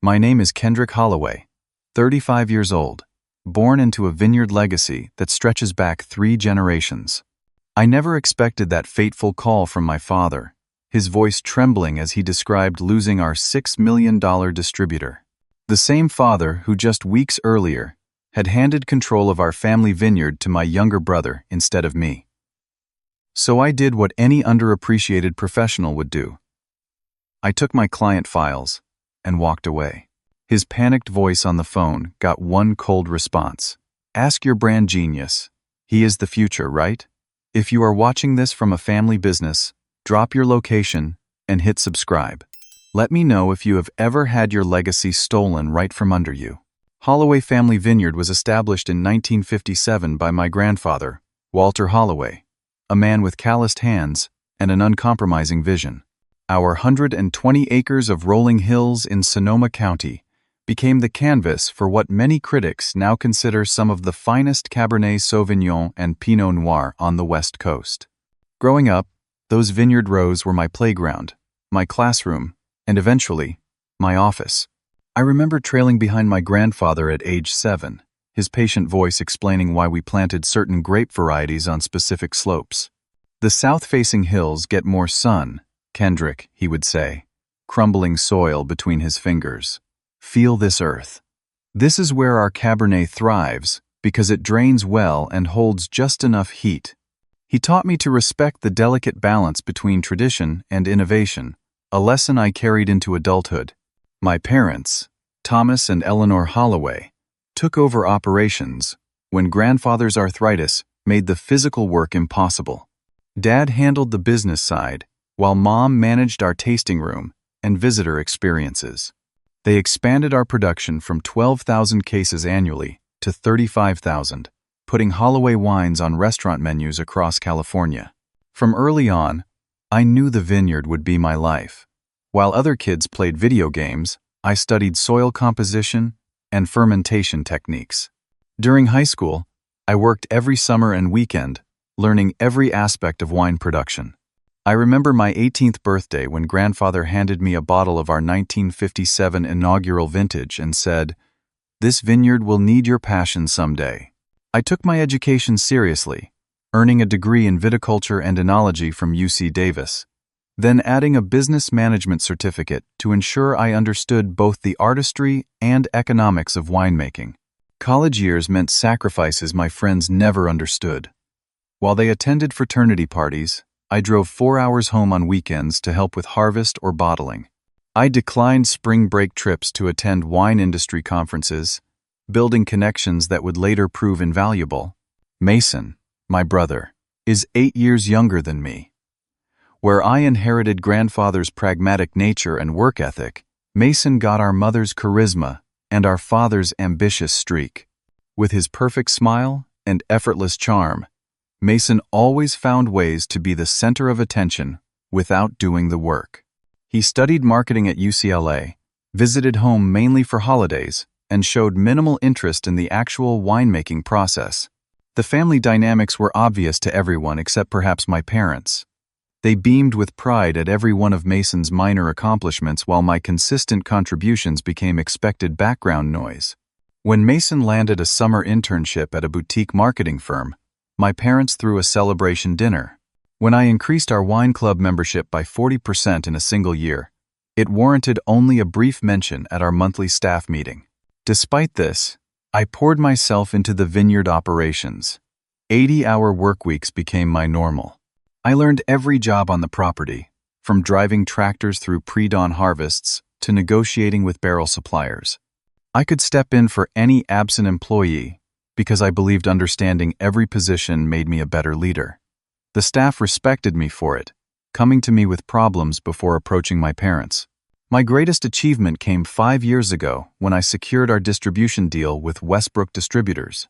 My name is Kendrick Holloway, 35 years old, born into a vineyard legacy that stretches back 3 generations. I never expected that fateful call from my father, his voice trembling as he described losing our $6 million distributor. The same father who just weeks earlier had handed control of our family vineyard to my younger brother instead of me. So I did what any underappreciated professional would do. I took my client files and walked away. His panicked voice on the phone got one cold response. Ask your brand genius. He is the future, right? If you are watching this from a family business, drop your location and hit subscribe. Let me know if you have ever had your legacy stolen right from under you. Holloway Family Vineyard was established in 1957 by my grandfather, Walter Holloway, a man with calloused hands and an uncompromising vision. Our 120 acres of rolling hills in Sonoma County became the canvas for what many critics now consider some of the finest Cabernet Sauvignon and Pinot Noir on the West Coast. Growing up, those vineyard rows were my playground, my classroom, and eventually, my office. I remember trailing behind my grandfather at age 7, his patient voice explaining why we planted certain grape varieties on specific slopes. The south-facing hills get more sun, Kendrick, he would say, crumbling soil between his fingers. Feel this earth. This is where our Cabernet thrives because it drains well and holds just enough heat. He taught me to respect the delicate balance between tradition and innovation, a lesson I carried into adulthood. My parents, Thomas and Eleanor Holloway, took over operations when grandfather's arthritis made the physical work impossible. Dad handled the business side, while Mom managed our tasting room and visitor experiences. They expanded our production from 12,000 cases annually to 35,000, putting Holloway wines on restaurant menus across California. From early on, I knew the vineyard would be my life. While other kids played video games, I studied soil composition and fermentation techniques. During high school, I worked every summer and weekend, learning every aspect of wine production. I remember my 18th birthday when grandfather handed me a bottle of our 1957 inaugural vintage and said, "This vineyard will need your passion someday." I took my education seriously, earning a degree in viticulture and enology from UC Davis, then adding a business management certificate to ensure I understood both the artistry and economics of winemaking. College years meant sacrifices my friends never understood. While they attended fraternity parties, I drove 4 hours home on weekends to help with harvest or bottling. I declined spring break trips to attend wine industry conferences, building connections that would later prove invaluable. Mason, my brother, is 8 years younger than me. Where I inherited grandfather's pragmatic nature and work ethic, Mason got our mother's charisma and our father's ambitious streak. With his perfect smile and effortless charm, Mason always found ways to be the center of attention without doing the work. He studied marketing at UCLA, visited home mainly for holidays, and showed minimal interest in the actual winemaking process. The family dynamics were obvious to everyone except perhaps my parents. They beamed with pride at every one of Mason's minor accomplishments while my consistent contributions became expected background noise. When Mason landed a summer internship at a boutique marketing firm, my parents threw a celebration dinner. When I increased our wine club membership by 40% in a single year, it warranted only a brief mention at our monthly staff meeting. Despite this, I poured myself into the vineyard operations. 80-hour work weeks became my normal. I learned every job on the property, from driving tractors through pre-dawn harvests to negotiating with barrel suppliers. I could step in for any absent employee because I believed understanding every position made me a better leader. The staff respected me for it, coming to me with problems before approaching my parents. My greatest achievement came 5 years ago when I secured our distribution deal with Westbrook Distributors.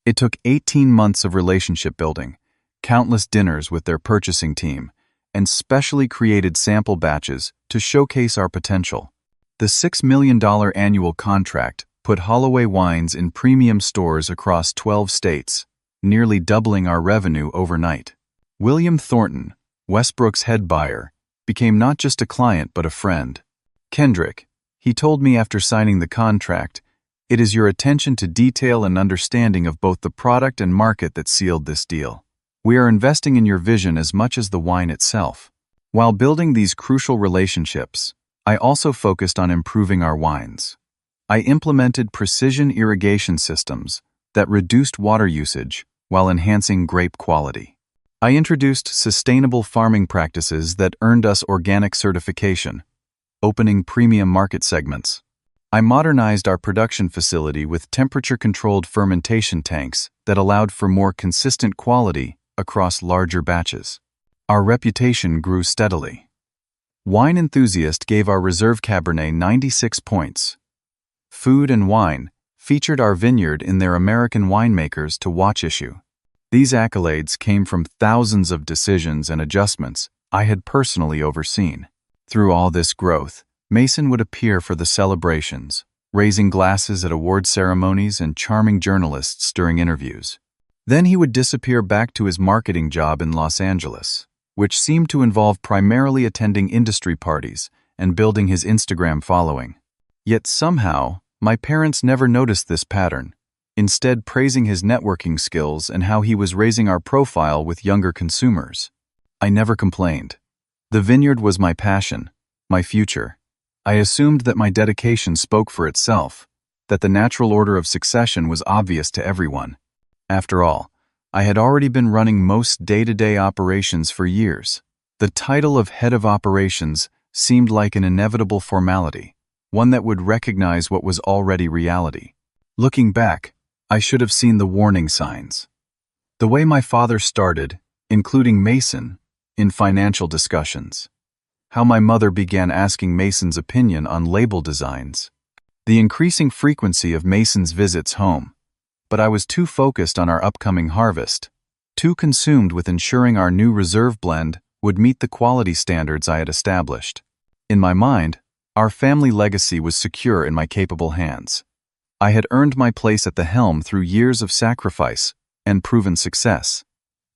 It took 18 months of relationship building, countless dinners with their purchasing team, and specially created sample batches to showcase our potential. The $6 million annual contract put Holloway wines in premium stores across 12 states, nearly doubling our revenue overnight. William Thornton, Westbrook's head buyer, became not just a client but a friend. "Kendrick," He told me after signing the contract, "It is your attention to detail and understanding of both the product and market that sealed this deal. We are investing in your vision as much as the wine itself." While building these crucial relationships, I also focused on improving our wines. I implemented precision irrigation systems that reduced water usage while enhancing grape quality. I introduced sustainable farming practices that earned us organic certification, opening premium market segments. I modernized our production facility with temperature-controlled fermentation tanks that allowed for more consistent quality across larger batches. Our reputation grew steadily. Wine Enthusiast gave our Reserve Cabernet 96 points. Food and Wine featured our vineyard in their American Winemakers to Watch issue. These accolades came from thousands of decisions and adjustments I had personally overseen. Through all this growth, Mason would appear for the celebrations, raising glasses at award ceremonies and charming journalists during interviews. Then he would disappear back to his marketing job in Los Angeles, which seemed to involve primarily attending industry parties and building his Instagram following. Yet somehow, my parents never noticed this pattern, instead praising his networking skills and how he was raising our profile with younger consumers. I never complained. The vineyard was my passion, my future. I assumed that my dedication spoke for itself, that the natural order of succession was obvious to everyone. After all, I had already been running most day-to-day operations for years. The title of head of operations seemed like an inevitable formality, one that would recognize what was already reality. Looking back, I should have seen the warning signs. The way my father started, including Mason, in financial discussions. How my mother began asking Mason's opinion on label designs. The increasing frequency of Mason's visits home. But I was too focused on our upcoming harvest, too consumed with ensuring our new reserve blend would meet the quality standards I had established. In my mind, our family legacy was secure in my capable hands. I had earned my place at the helm through years of sacrifice and proven success.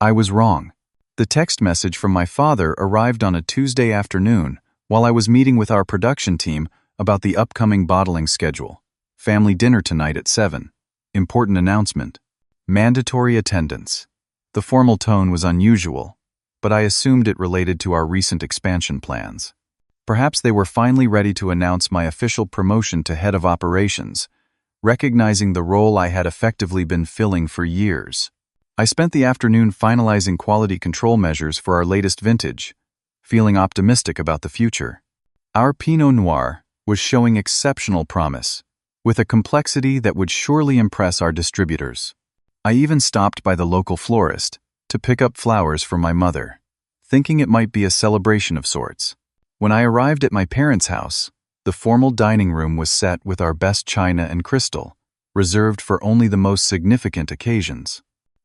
I was wrong. The text message from my father arrived on a Tuesday afternoon while I was meeting with our production team about the upcoming bottling schedule. Family dinner tonight at 7. Important announcement. Mandatory attendance. The formal tone was unusual, but I assumed it related to our recent expansion plans. Perhaps they were finally ready to announce my official promotion to head of operations, recognizing the role I had effectively been filling for years. I spent the afternoon finalizing quality control measures for our latest vintage, feeling optimistic about the future. Our Pinot Noir was showing exceptional promise, with a complexity that would surely impress our distributors. I even stopped by the local florist to pick up flowers for my mother, thinking it might be a celebration of sorts. When I arrived at my parents' house, the formal dining room was set with our best china and crystal, reserved for only the most significant occasions.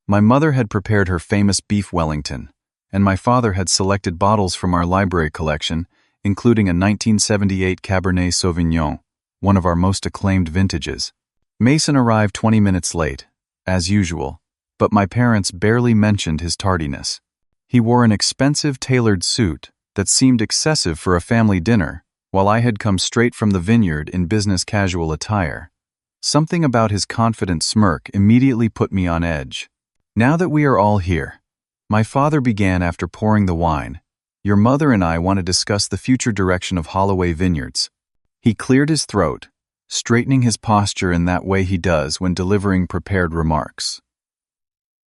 My mother had prepared her famous beef Wellington, and my father had selected bottles from our library collection, including a 1978 Cabernet Sauvignon, one of our most acclaimed vintages. Mason arrived 20 minutes late, as usual, but my parents barely mentioned his tardiness. He wore an expensive tailored suit that seemed excessive for a family dinner, while I had come straight from the vineyard in business casual attire. Something about his confident smirk immediately put me on edge. "Now that we are all here," my father began after pouring the wine, "your mother and I want to discuss the future direction of Holloway Vineyards." He cleared his throat, straightening his posture in that way he does when delivering prepared remarks.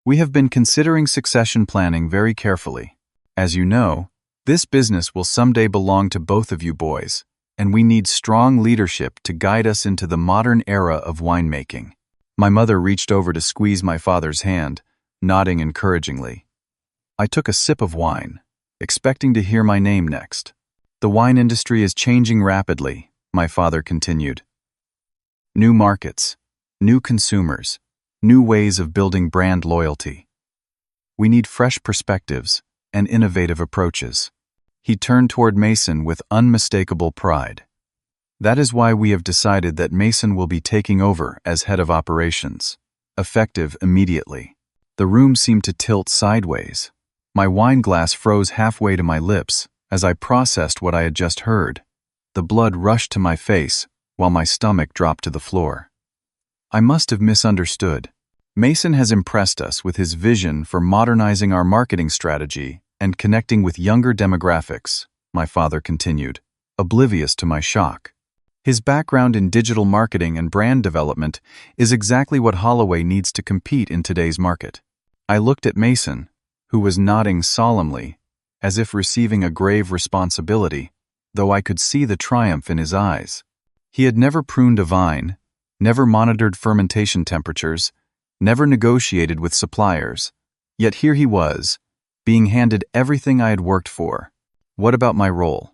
"We have been considering succession planning very carefully. As you know, this business will someday belong to both of you boys, and we need strong leadership to guide us into the modern era of winemaking." My mother reached over to squeeze my father's hand, nodding encouragingly. I took a sip of wine, expecting to hear my name next. "The wine industry is changing rapidly," my father continued. "New markets, new consumers, new ways of building brand loyalty. We need fresh perspectives and innovative approaches." He turned toward Mason with unmistakable pride. "That is why we have decided that Mason will be taking over as head of operations, effective immediately." The room seemed to tilt sideways. My wine glass froze halfway to my lips as I processed what I had just heard. The blood rushed to my face, while my stomach dropped to the floor. I must have misunderstood. Mason has impressed us with his vision for modernizing our marketing strategy and connecting with younger demographics, my father continued, oblivious to my shock. His background in digital marketing and brand development is exactly what Holloway needs to compete in today's market. I looked at Mason, who was nodding solemnly, as if receiving a grave responsibility, though I could see the triumph in his eyes. He had never pruned a vine, never monitored fermentation temperatures, never negotiated with suppliers, yet here he was, being handed everything I had worked for. What about my role?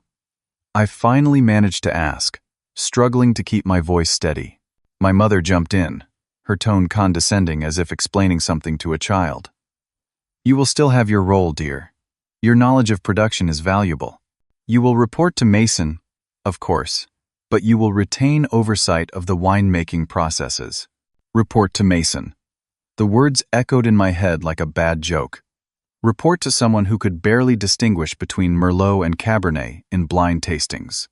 I finally managed to ask, struggling to keep my voice steady. My mother jumped in, her tone condescending as if explaining something to a child. You will still have your role, dear. Your knowledge of production is valuable. You will report to Mason, of course, but you will retain oversight of the winemaking processes. Report to Mason. The words echoed in my head like a bad joke. Report to someone who could barely distinguish between Merlot and Cabernet in blind tastings.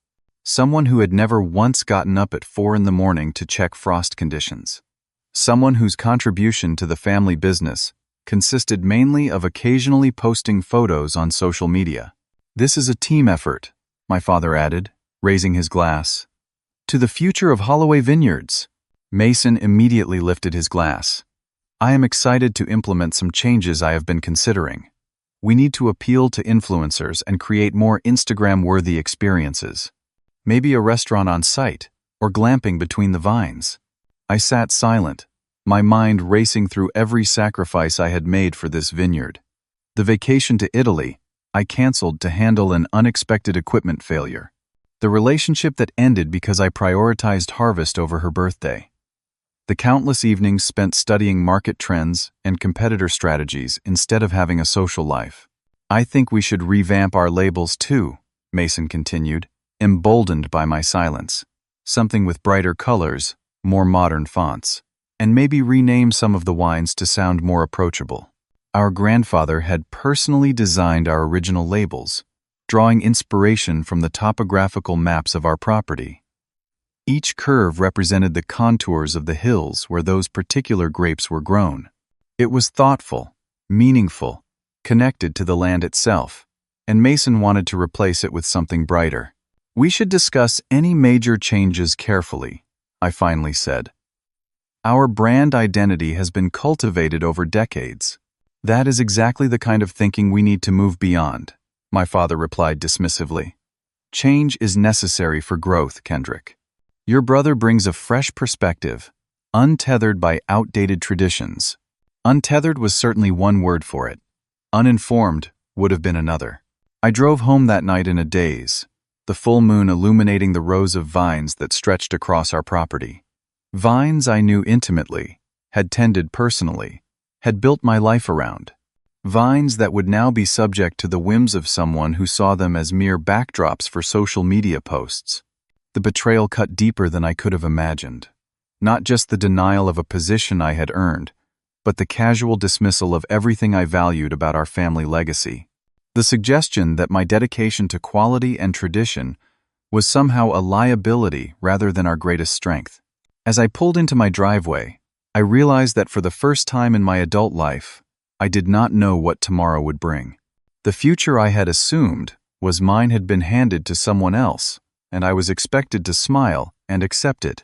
Someone who had never once gotten up at 4 in the morning to check frost conditions. Someone whose contribution to the family business consisted mainly of occasionally posting photos on social media. This is a team effort, my father added, raising his glass. To the future of Holloway Vineyards. Mason immediately lifted his glass. I am excited to implement some changes I have been considering. We need to appeal to influencers and create more Instagram-worthy experiences. Maybe a restaurant on site, or glamping between the vines. I sat silent, my mind racing through every sacrifice I had made for this vineyard. The vacation to Italy, I canceled to handle an unexpected equipment failure. The relationship that ended because I prioritized harvest over her birthday. The countless evenings spent studying market trends and competitor strategies instead of having a social life. I think we should revamp our labels too, Mason continued, emboldened by my silence. Something with brighter colors, more modern fonts, and maybe rename some of the wines to sound more approachable. Our grandfather had personally designed our original labels, drawing inspiration from the topographical maps of our property. Each curve represented the contours of the hills where those particular grapes were grown. It was thoughtful, meaningful, connected to the land itself, and Mason wanted to replace it with something brighter. We should discuss any major changes carefully, I finally said. Our brand identity has been cultivated over decades. That is exactly the kind of thinking we need to move beyond, my father replied dismissively. Change is necessary for growth, Kendrick. Your brother brings a fresh perspective, untethered by outdated traditions. Untethered was certainly one word for it. Uninformed would have been another. I drove home that night in a daze, the full moon illuminating the rows of vines that stretched across our property. Vines I knew intimately, had tended personally, had built my life around. Vines that would now be subject to the whims of someone who saw them as mere backdrops for social media posts. The betrayal cut deeper than I could have imagined. Not just the denial of a position I had earned, but the casual dismissal of everything I valued about our family legacy. The suggestion that my dedication to quality and tradition was somehow a liability rather than our greatest strength. As I pulled into my driveway, I realized that for the first time in my adult life, I did not know what tomorrow would bring. The future I had assumed was mine had been handed to someone else, and I was expected to smile and accept it.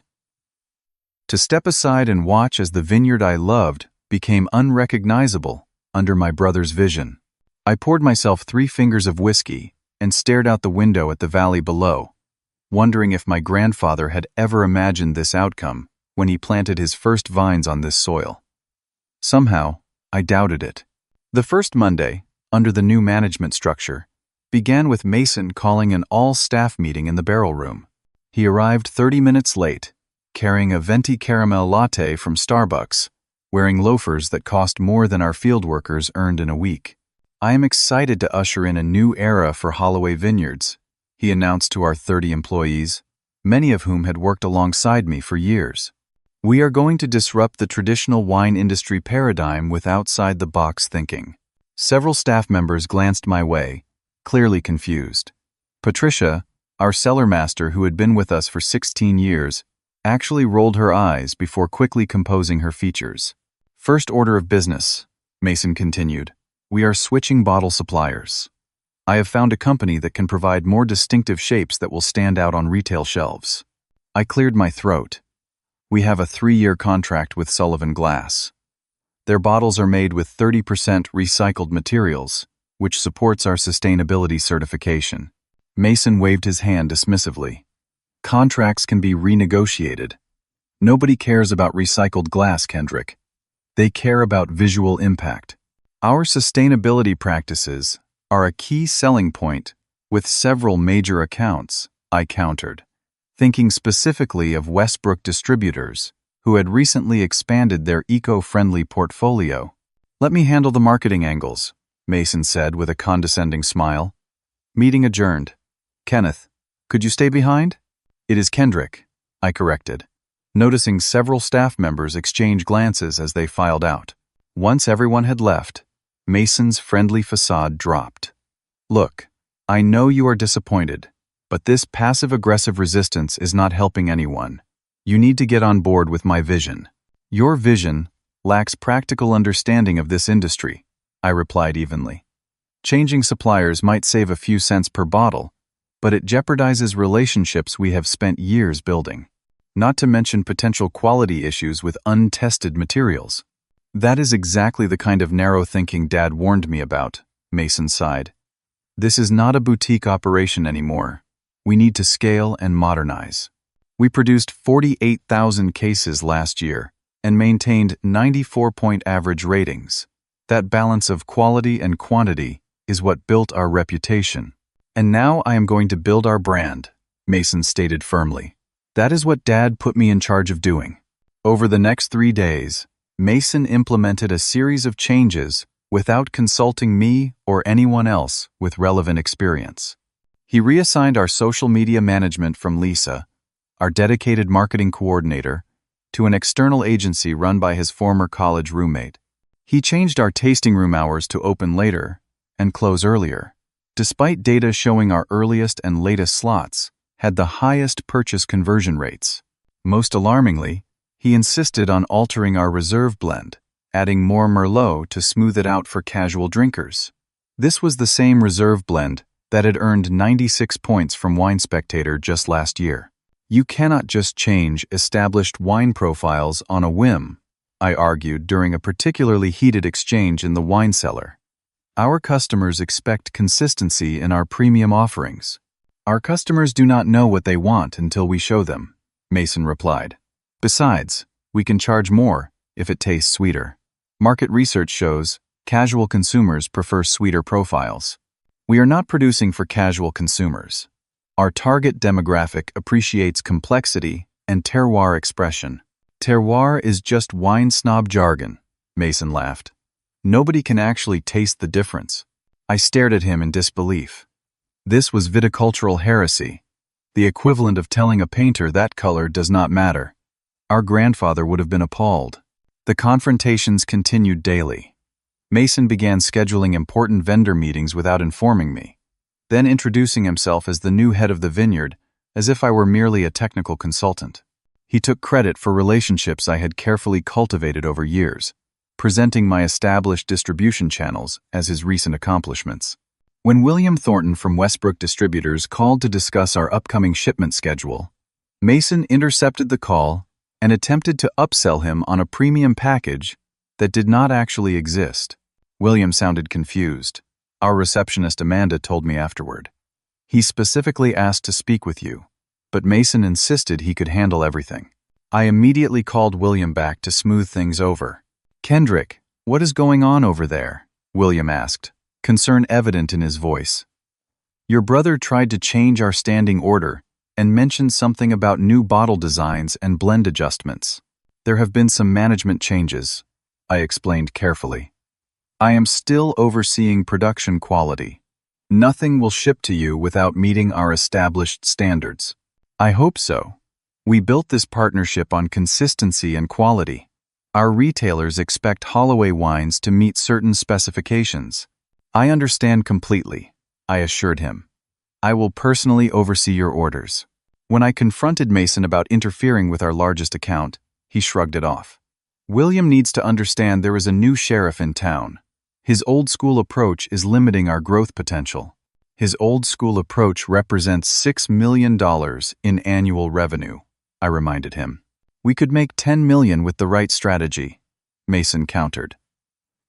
To step aside and watch as the vineyard I loved became unrecognizable under my brother's vision. I poured myself 3 fingers of whiskey and stared out the window at the valley below, wondering if my grandfather had ever imagined this outcome when he planted his first vines on this soil. Somehow, I doubted it. The first Monday, under the new management structure, began with Mason calling an all-staff meeting in the barrel room. He arrived 30 minutes late, carrying a venti caramel latte from Starbucks, wearing loafers that cost more than our field workers earned in a week. I am excited to usher in a new era for Holloway Vineyards, he announced to our 30 employees, many of whom had worked alongside me for years. We are going to disrupt the traditional wine industry paradigm with outside-the-box thinking. Several staff members glanced my way, clearly confused. Patricia, Our cellar master, who had been with us for 16 years, actually rolled her eyes before quickly composing her features. First order of business, Mason continued. We are switching bottle suppliers. I have found a company that can provide more distinctive shapes that will stand out on retail shelves. I cleared my throat. We have a 3-year contract with Sullivan Glass. Their bottles are made with 30% recycled materials, which supports our sustainability certification. Mason waved his hand dismissively. Contracts can be renegotiated. Nobody cares about recycled glass, Kendrick. They care about visual impact. Our sustainability practices are a key selling point with several major accounts, I countered, thinking specifically of Westbrook Distributors, who had recently expanded their eco-friendly portfolio. Let me handle the marketing angles, Mason said with a condescending smile. Meeting adjourned. Kenneth, could you stay behind? It is Kendrick, I corrected, noticing several staff members exchange glances as they filed out. Once everyone had left, Mason's friendly facade dropped. Look, I know you are disappointed, but this passive-aggressive resistance is not helping anyone. You need to get on board with my vision. Your vision lacks practical understanding of this industry, I replied evenly. Changing suppliers might save a few cents per bottle, but it jeopardizes relationships we have spent years building, not to mention potential quality issues with untested materials. That is exactly the kind of narrow thinking Dad warned me about, Mason sighed. This is not a boutique operation anymore. We need to scale and modernize. We produced 48,000 cases last year and maintained 94-point average ratings. That balance of quality and quantity is what built our reputation. And now I am going to build our brand, Mason stated firmly. That is what Dad put me in charge of doing. Over the next 3 days, Mason implemented a series of changes without consulting me or anyone else with relevant experience. He reassigned our social media management from Lisa, our dedicated marketing coordinator, to an external agency run by his former college roommate. He changed our tasting room hours to open later and close earlier. Despite data showing our earliest and latest slots had the highest purchase conversion rates. Most alarmingly, he insisted on altering our reserve blend, adding more Merlot to smooth it out for casual drinkers. This was the same reserve blend that had earned 96 points from Wine Spectator just last year. You cannot just change established wine profiles on a whim, I argued during a particularly heated exchange in the wine cellar. Our customers expect consistency in our premium offerings. Our customers do not know what they want until we show them, Mason replied. Besides, we can charge more if it tastes sweeter. Market research shows casual consumers prefer sweeter profiles. We are not producing for casual consumers. Our target demographic appreciates complexity and terroir expression. Terroir is just wine snob jargon, Mason laughed. Nobody can actually taste the difference. I stared at him in disbelief. This was viticultural heresy, the equivalent of telling a painter that color does not matter. Our grandfather would have been appalled. The confrontations continued daily. Mason began scheduling important vendor meetings without informing me, then introducing himself as the new head of the vineyard, as if I were merely a technical consultant. He took credit for relationships I had carefully cultivated over years, presenting my established distribution channels as his recent accomplishments. When William Thornton from Westbrook Distributors called to discuss our upcoming shipment schedule, Mason intercepted the call and attempted to upsell him on a premium package that did not actually exist. William sounded confused. Our receptionist Amanda told me afterward. He specifically asked to speak with you, but Mason insisted he could handle everything. I immediately called William back to smooth things over. Kendrick, what is going on over there? William asked, concern evident in his voice. Your brother tried to change our standing order and mentioned something about new bottle designs and blend adjustments. There have been some management changes, I explained carefully. I am still overseeing production quality. Nothing will ship to you without meeting our established standards. I hope so. We built this partnership on consistency and quality. Our retailers expect Holloway wines to meet certain specifications. I understand completely, I assured him. I will personally oversee your orders. When I confronted Mason about interfering with our largest account, he shrugged it off. William needs to understand there is a new sheriff in town. His old-school approach is limiting our growth potential. His old-school approach represents $6 million in annual revenue, I reminded him. We could make $10 million with the right strategy, Mason countered.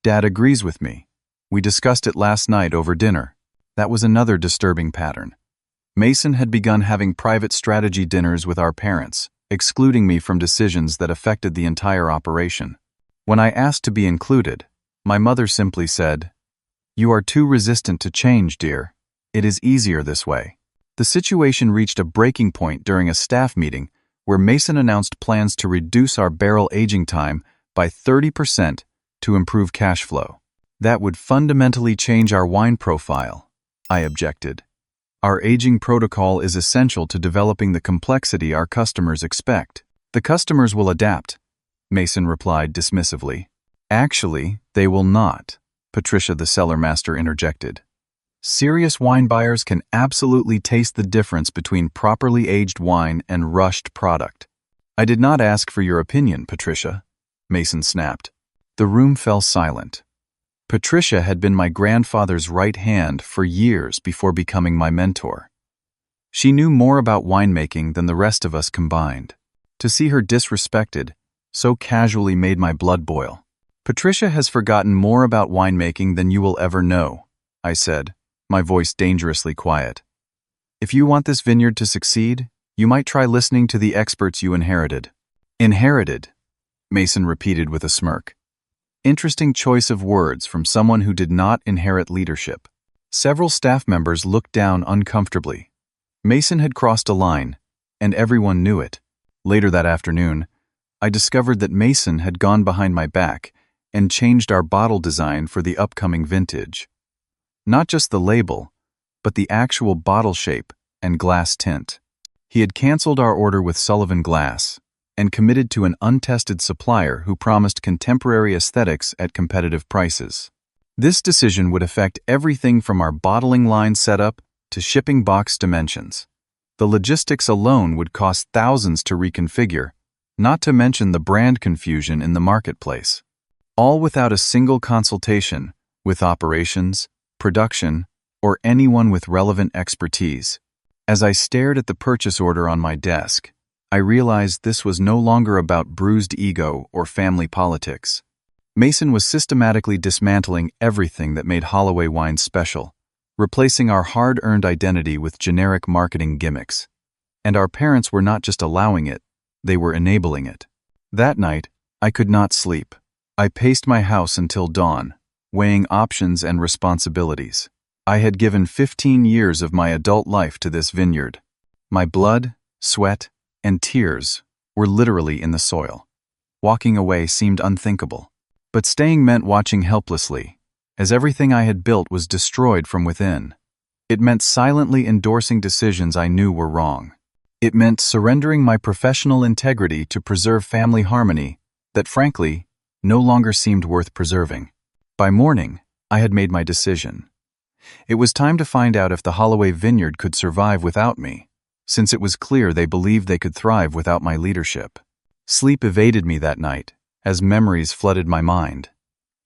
Dad agrees with me. We discussed it last night over dinner. That was another disturbing pattern. Mason had begun having private strategy dinners with our parents, excluding me from decisions that affected the entire operation. When I asked to be included, my mother simply said, "You are too resistant to change, dear. It is easier this way." The situation reached a breaking point during a staff meeting where Mason announced plans to reduce our barrel aging time by 30% to improve cash flow. That would fundamentally change our wine profile, I objected. Our aging protocol is essential to developing the complexity our customers expect. The customers will adapt, Mason replied dismissively. Actually, they will not, Patricia the cellar master interjected. Serious wine buyers can absolutely taste the difference between properly aged wine and rushed product. I did not ask for your opinion, Patricia, Mason snapped. The room fell silent. Patricia had been my grandfather's right hand for years before becoming my mentor. She knew more about winemaking than the rest of us combined. To see her disrespected so casually made my blood boil. Patricia has forgotten more about winemaking than you will ever know, I said, my voice dangerously quiet. If you want this vineyard to succeed, you might try listening to the experts you inherited. Inherited, Mason repeated with a smirk. Interesting choice of words from someone who did not inherit leadership. Several staff members looked down uncomfortably. Mason had crossed a line, and everyone knew it. Later that afternoon, I discovered that Mason had gone behind my back and changed our bottle design for the upcoming vintage. Not just the label, but the actual bottle shape and glass tint. He had canceled our order with Sullivan Glass and committed to an untested supplier who promised contemporary aesthetics at competitive prices. This decision would affect everything from our bottling line setup to shipping box dimensions. The logistics alone would cost thousands to reconfigure, not to mention the brand confusion in the marketplace. All without a single consultation with operations, production, or anyone with relevant expertise. As I stared at the purchase order on my desk, I realized this was no longer about bruised ego or family politics. Mason was systematically dismantling everything that made Holloway wines special, replacing our hard-earned identity with generic marketing gimmicks. And our parents were not just allowing it, they were enabling it. That night, I could not sleep. I paced my house until dawn, weighing options and responsibilities. I had given 15 years of my adult life to this vineyard. My blood, sweat, and tears were literally in the soil. Walking away seemed unthinkable. But staying meant watching helplessly, as everything I had built was destroyed from within. It meant silently endorsing decisions I knew were wrong. It meant surrendering my professional integrity to preserve family harmony that, frankly, no longer seemed worth preserving. By morning, I had made my decision. It was time to find out if the Holloway vineyard could survive without me, since it was clear they believed they could thrive without my leadership. Sleep evaded me that night, as memories flooded my mind.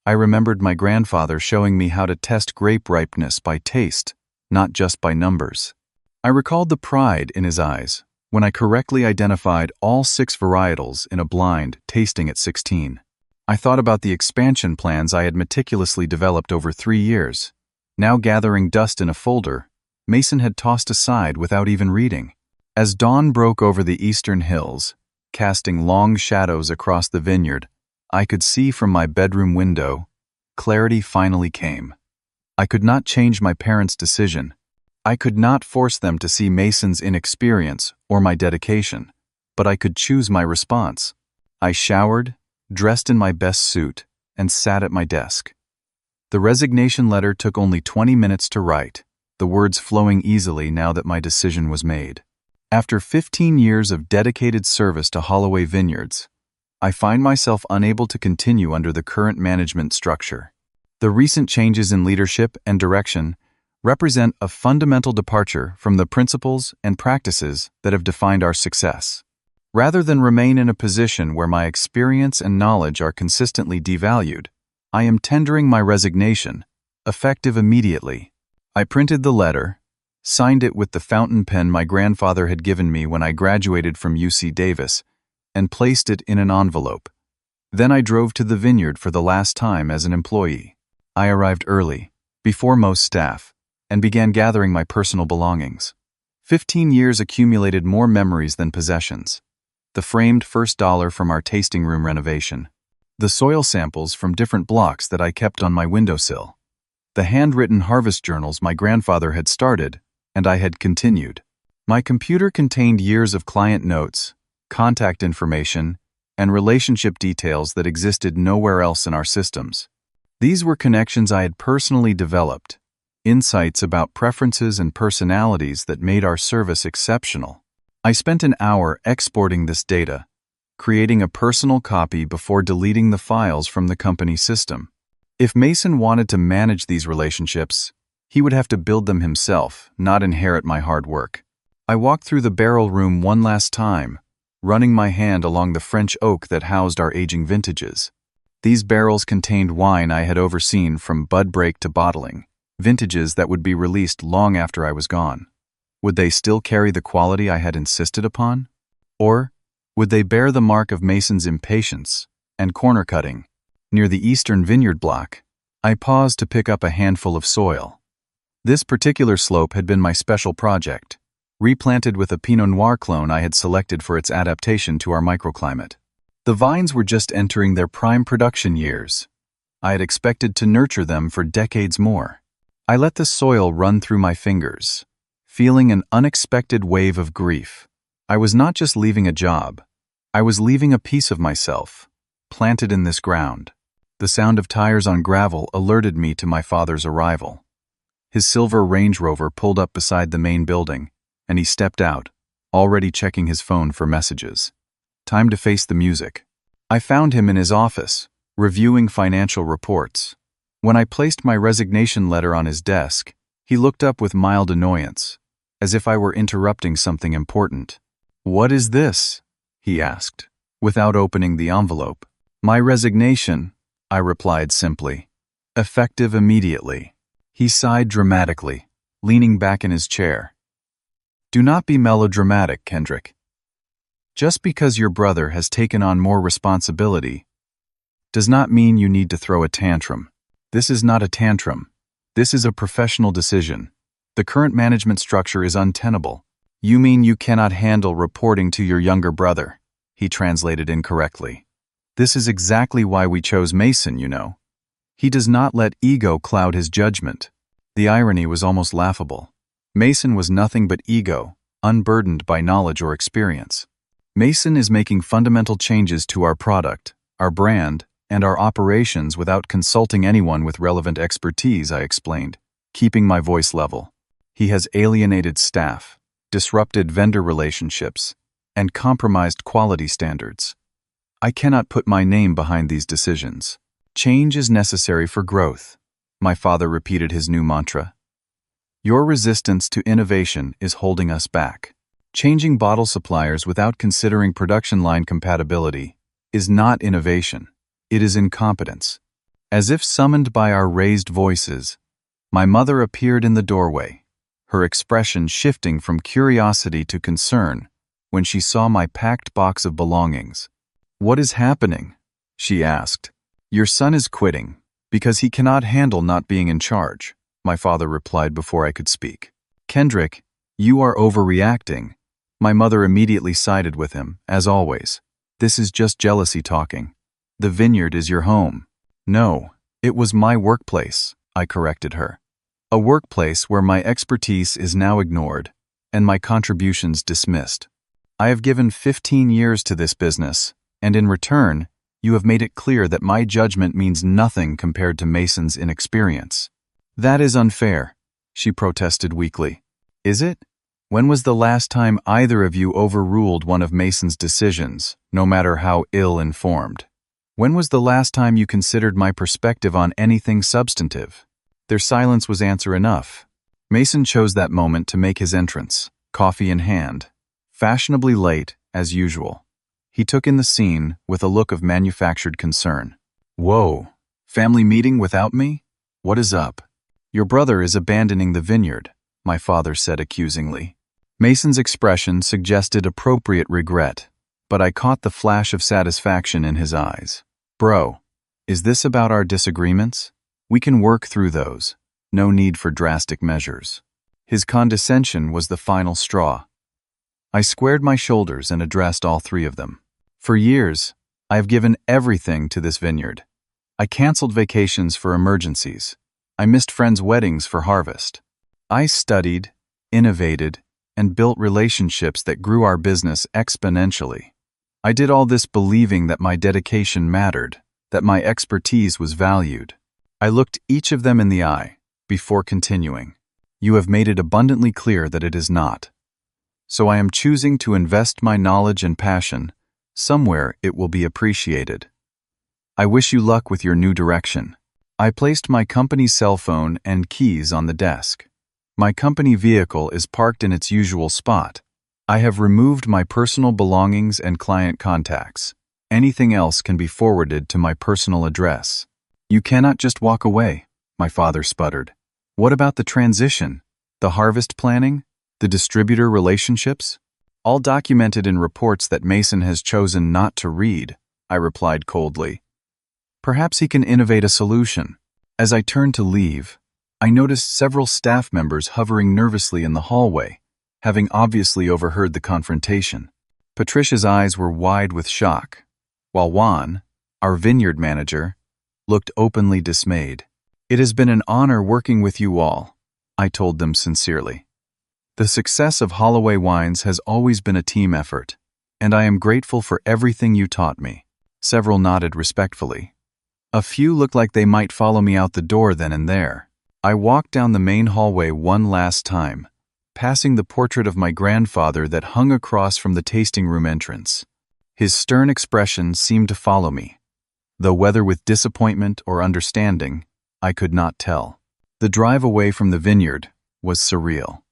I remembered my grandfather showing me how to test grape ripeness by taste, not just by numbers. I recalled the pride in his eyes when I correctly identified all 6 varietals in a blind tasting at 16. I thought about the expansion plans I had meticulously developed over 3 years, now gathering dust in a folder Mason had tossed aside without even reading. As dawn broke over the eastern hills, casting long shadows across the vineyard, I could see from my bedroom window. Clarity finally came. I could not change my parents' decision. I could not force them to see Mason's inexperience or my dedication, but I could choose my response. I showered, dressed in my best suit, and sat at my desk. The resignation letter took only 20 minutes to write, the words flowing easily now that my decision was made. After 15 years of dedicated service to Holloway Vineyards, I find myself unable to continue under the current management structure. The recent changes in leadership and direction represent a fundamental departure from the principles and practices that have defined our success. Rather than remain in a position where my experience and knowledge are consistently devalued, I am tendering my resignation, effective immediately. I printed the letter, signed it with the fountain pen my grandfather had given me when I graduated from UC Davis, and placed it in an envelope. Then I drove to the vineyard for the last time as an employee. I arrived early, before most staff, and began gathering my personal belongings. 15 years accumulated more memories than possessions. The framed first dollar from our tasting room renovation. The soil samples from different blocks that I kept on my windowsill. The handwritten harvest journals my grandfather had started, and I had continued. My computer contained years of client notes, contact information, and relationship details that existed nowhere else in our systems. These were connections I had personally developed, insights about preferences and personalities that made our service exceptional. I spent an hour exporting this data, creating a personal copy before deleting the files from the company system. If Mason wanted to manage these relationships, he would have to build them himself, not inherit my hard work. I walked through the barrel room one last time, running my hand along the French oak that housed our aging vintages. These barrels contained wine I had overseen from bud break to bottling, vintages that would be released long after I was gone. Would they still carry the quality I had insisted upon? Or would they bear the mark of Mason's impatience and corner cutting? Near the eastern vineyard block, I paused to pick up a handful of soil. This particular slope had been my special project, replanted with a Pinot Noir clone I had selected for its adaptation to our microclimate. The vines were just entering their prime production years. I had expected to nurture them for decades more. I let the soil run through my fingers, feeling an unexpected wave of grief. I was not just leaving a job. I was leaving a piece of myself, planted in this ground. The sound of tires on gravel alerted me to my father's arrival. His silver Range Rover pulled up beside the main building, and he stepped out, already checking his phone for messages. Time to face the music. I found him in his office, reviewing financial reports. When I placed my resignation letter on his desk, he looked up with mild annoyance, as if I were interrupting something important. "What is this?" he asked, without opening the envelope. "My resignation," I replied simply. "Effective immediately." He sighed dramatically, leaning back in his chair. "Do not be melodramatic, Kendrick. Just because your brother has taken on more responsibility does not mean you need to throw a tantrum. This is not a tantrum. This is a professional decision. The current management structure is untenable." "You mean you cannot handle reporting to your younger brother?" he translated incorrectly. "This is exactly why we chose Mason, you know. He does not let ego cloud his judgment." The irony was almost laughable. Mason was nothing but ego, unburdened by knowledge or experience. Mason is making fundamental changes to our product, our brand, and our operations without consulting anyone with relevant expertise, I explained, keeping my voice level. He has alienated staff, disrupted vendor relationships, and compromised quality standards. I cannot put my name behind these decisions. "Change is necessary for growth," my father repeated his new mantra. "Your resistance to innovation is holding us back. Changing bottle suppliers without considering production line compatibility is not innovation. It is incompetence." As if summoned by our raised voices, my mother appeared in the doorway, her expression shifting from curiosity to concern when she saw my packed box of belongings. "What is happening?" she asked. "Your son is quitting because he cannot handle not being in charge," my father replied before I could speak. "Kendrick, you are overreacting." My mother immediately sided with him, as always. "This is just jealousy talking. The vineyard is your home." "No, it was my workplace," I corrected her. "A workplace where my expertise is now ignored and my contributions dismissed. I have given 15 years to this business, and in return, you have made it clear that my judgment means nothing compared to Mason's inexperience." "That is unfair," she protested weakly. "Is it? When was the last time either of you overruled one of Mason's decisions, no matter how ill-informed? When was the last time you considered my perspective on anything substantive?" Their silence was answer enough. Mason chose that moment to make his entrance, coffee in hand, fashionably late, as usual. He took in the scene with a look of manufactured concern. "Whoa, family meeting without me? What is up?" "Your brother is abandoning the vineyard," my father said accusingly. Mason's expression suggested appropriate regret, but I caught the flash of satisfaction in his eyes. "Bro, is this about our disagreements? We can work through those. No need for drastic measures." His condescension was the final straw. I squared my shoulders and addressed all three of them. "For years, I have given everything to this vineyard. I canceled vacations for emergencies. I missed friends' weddings for harvest. I studied, innovated, and built relationships that grew our business exponentially. I did all this believing that my dedication mattered, that my expertise was valued." I looked each of them in the eye before continuing. "You have made it abundantly clear that it is not. So I am choosing to invest my knowledge and passion somewhere it will be appreciated. I wish you luck with your new direction." I placed my company's cell phone and keys on the desk. My company vehicle is parked in its usual spot. I have removed my personal belongings and client contacts. Anything else can be forwarded to my personal address. "You cannot just walk away," my father sputtered. "What about the transition? The harvest planning? The distributor relationships?" "All documented in reports that Mason has chosen not to read," I replied coldly. "Perhaps he can innovate a solution." As I turned to leave, I noticed several staff members hovering nervously in the hallway, having obviously overheard the confrontation. Patricia's eyes were wide with shock, while Juan, our vineyard manager, looked openly dismayed. "It has been an honor working with you all," I told them sincerely. "The success of Holloway Wines has always been a team effort, and I am grateful for everything you taught me." Several nodded respectfully. A few looked like they might follow me out the door then and there. I walked down the main hallway one last time, passing the portrait of my grandfather that hung across from the tasting room entrance. His stern expression seemed to follow me, though whether with disappointment or understanding, I could not tell. The drive away from the vineyard was surreal.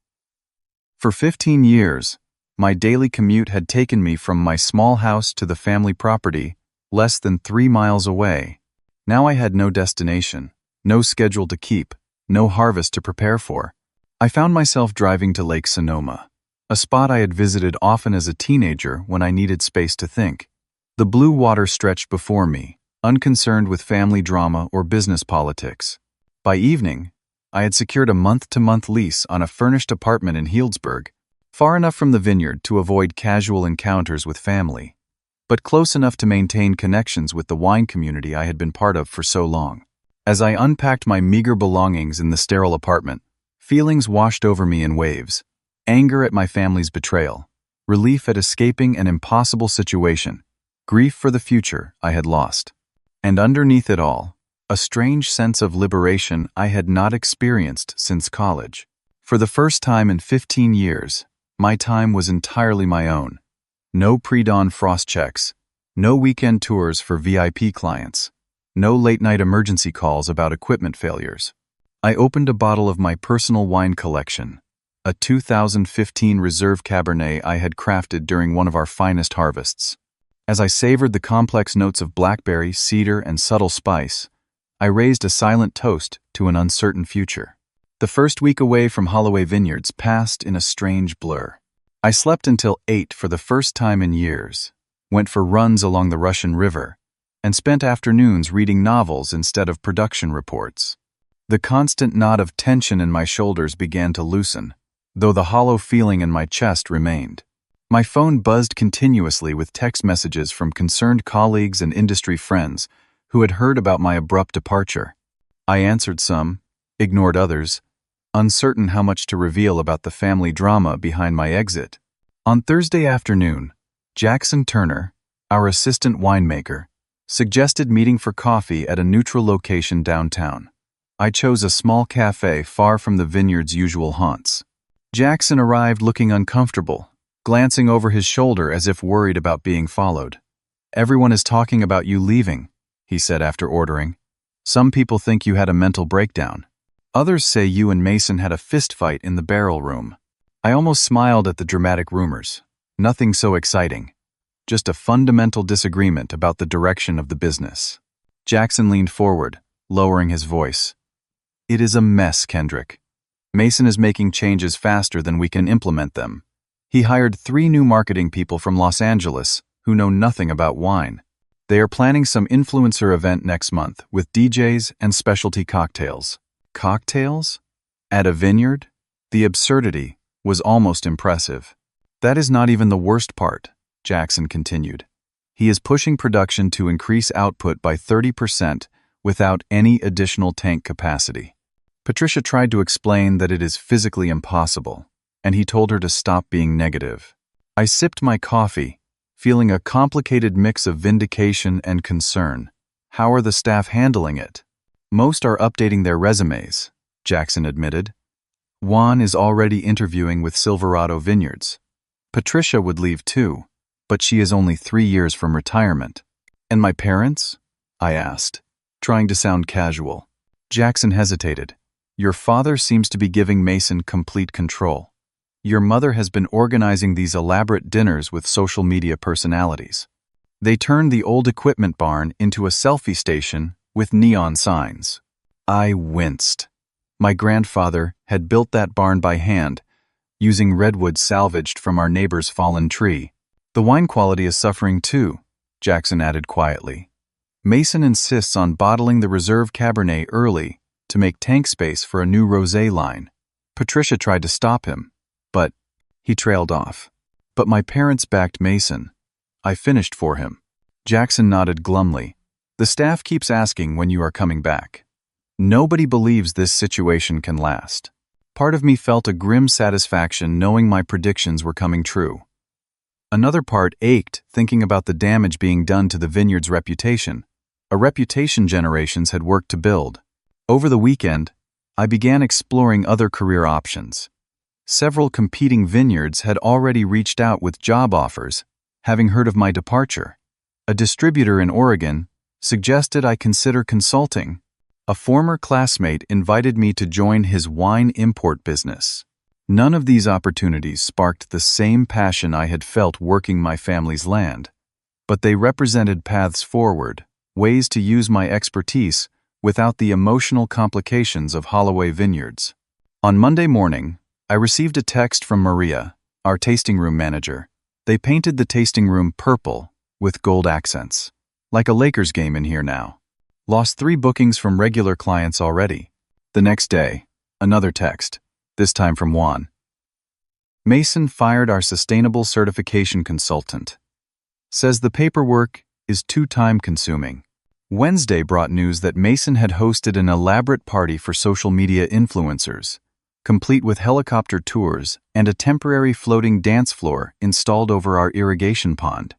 For 15 years, my daily commute had taken me from my small house to the family property, less than 3 miles away. Now I had no destination, no schedule to keep, no harvest to prepare for. I found myself driving to Lake Sonoma, a spot I had visited often as a teenager when I needed space to think. The blue water stretched before me, unconcerned with family drama or business politics. By evening, I had secured a month-to-month lease on a furnished apartment in Healdsburg, far enough from the vineyard to avoid casual encounters with family, but close enough to maintain connections with the wine community I had been part of for so long. As I unpacked my meager belongings in the sterile apartment, feelings washed over me in waves: anger at my family's betrayal, relief at escaping an impossible situation, grief for the future I had lost. And underneath it all, a strange sense of liberation I had not experienced since college. For the first time in 15 years, my time was entirely my own. No pre-dawn frost checks, no weekend tours for VIP clients, no late-night emergency calls about equipment failures. I opened a bottle of my personal wine collection, a 2015 Reserve Cabernet I had crafted during one of our finest harvests. As I savored the complex notes of blackberry, cedar, and subtle spice, I raised a silent toast to an uncertain future. The first week away from Holloway Vineyards passed in a strange blur. I slept until 8 for the first time in years, went for runs along the Russian River, and spent afternoons reading novels instead of production reports. The constant knot of tension in my shoulders began to loosen, though the hollow feeling in my chest remained. My phone buzzed continuously with text messages from concerned colleagues and industry friends who had heard about my abrupt departure. I answered some, ignored others, uncertain how much to reveal about the family drama behind my exit. On Thursday afternoon, Jackson Turner, our assistant winemaker, suggested meeting for coffee at a neutral location downtown. I chose a small cafe far from the vineyard's usual haunts. Jackson arrived looking uncomfortable, glancing over his shoulder as if worried about being followed. "Everyone is talking about you leaving," he said after ordering. "Some people think you had a mental breakdown." Others say you and Mason had a fist fight in the barrel room. I almost smiled at the dramatic rumors. Nothing so exciting. Just a fundamental disagreement about the direction of the business. Jackson leaned forward, lowering his voice. It is a mess, Kendrick. Mason is making changes faster than we can implement them. He hired 3 new marketing people from Los Angeles who know nothing about wine. They are planning some influencer event next month with DJs and specialty cocktails. Cocktails? At a vineyard? The absurdity was almost impressive. That is not even the worst part, Jackson continued. He is pushing production to increase output by 30% without any additional tank capacity. Patricia tried to explain that it is physically impossible, and he told her to stop being negative. I sipped my coffee, feeling a complicated mix of vindication and concern. How are the staff handling it? Most are updating their resumes, Jackson admitted. Juan is already interviewing with Silverado Vineyards. Patricia would leave too, but she is only 3 years from retirement. And my parents? I asked, trying to sound casual. Jackson hesitated. Your father seems to be giving Mason complete control. Your mother has been organizing these elaborate dinners with social media personalities. They turned the old equipment barn into a selfie station with neon signs. I winced. My grandfather had built that barn by hand, using redwood salvaged from our neighbor's fallen tree. The wine quality is suffering too, Jackson added quietly. Mason insists on bottling the reserve Cabernet early to make tank space for a new rosé line. Patricia tried to stop him, but he trailed off. But my parents backed Mason. I finished for him. Jackson nodded glumly. The staff keeps asking when you are coming back. Nobody believes this situation can last. Part of me felt a grim satisfaction knowing my predictions were coming true. Another part ached thinking about the damage being done to the vineyard's reputation, a reputation generations had worked to build. Over the weekend, I began exploring other career options. Several competing vineyards had already reached out with job offers, having heard of my departure. A distributor in Oregon suggested I consider consulting. A former classmate invited me to join his wine import business. None of these opportunities sparked the same passion I had felt working my family's land, but they represented paths forward, ways to use my expertise without the emotional complications of Holloway Vineyards. On Monday morning, I received a text from Maria, our tasting room manager. They painted the tasting room purple with gold accents. Like a Lakers game in here now. Lost 3 bookings from regular clients already. The next day, another text, this time from Juan. Mason fired our sustainable certification consultant. Says the paperwork is too time-consuming. Wednesday brought news that Mason had hosted an elaborate party for social media influencers, complete with helicopter tours and a temporary floating dance floor installed over our irrigation pond.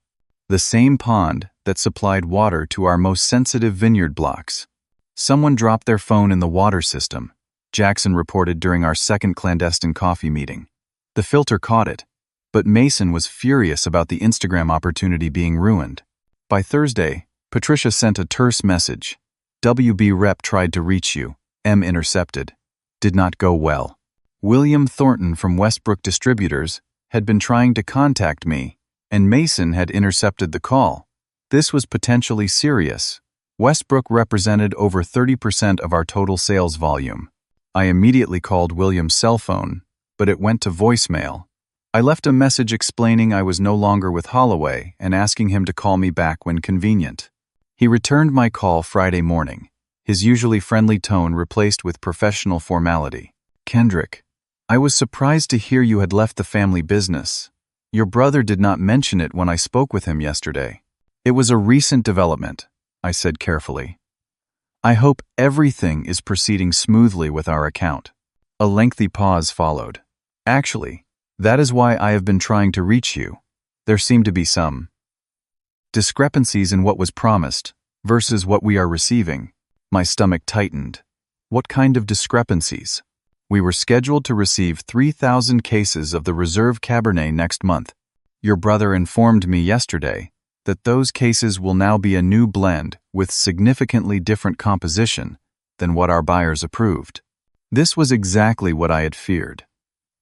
The same pond that supplied water to our most sensitive vineyard blocks. Someone dropped their phone in the water system, Jackson reported during our second clandestine coffee meeting. The filter caught it, but Mason was furious about the Instagram opportunity being ruined. By Thursday, Patricia sent a terse message. WB rep tried to reach you, M intercepted. Did not go well. William Thornton from Westbrook Distributors had been trying to contact me, and Mason had intercepted the call. This was potentially serious. Westbrook represented over 30% of our total sales volume. I immediately called William's cell phone, but it went to voicemail. I left a message explaining I was no longer with Holloway and asking him to call me back when convenient. He returned my call Friday morning, his usually friendly tone replaced with professional formality. Kendrick, I was surprised to hear you had left the family business. Your brother did not mention it when I spoke with him yesterday. It was a recent development, I said carefully. I hope everything is proceeding smoothly with our account. A lengthy pause followed. Actually, that is why I have been trying to reach you. There seem to be some discrepancies in what was promised versus what we are receiving. My stomach tightened. What kind of discrepancies? We were scheduled to receive 3,000 cases of the reserve Cabernet next month. Your brother informed me yesterday that those cases will now be a new blend with significantly different composition than what our buyers approved. This was exactly what I had feared.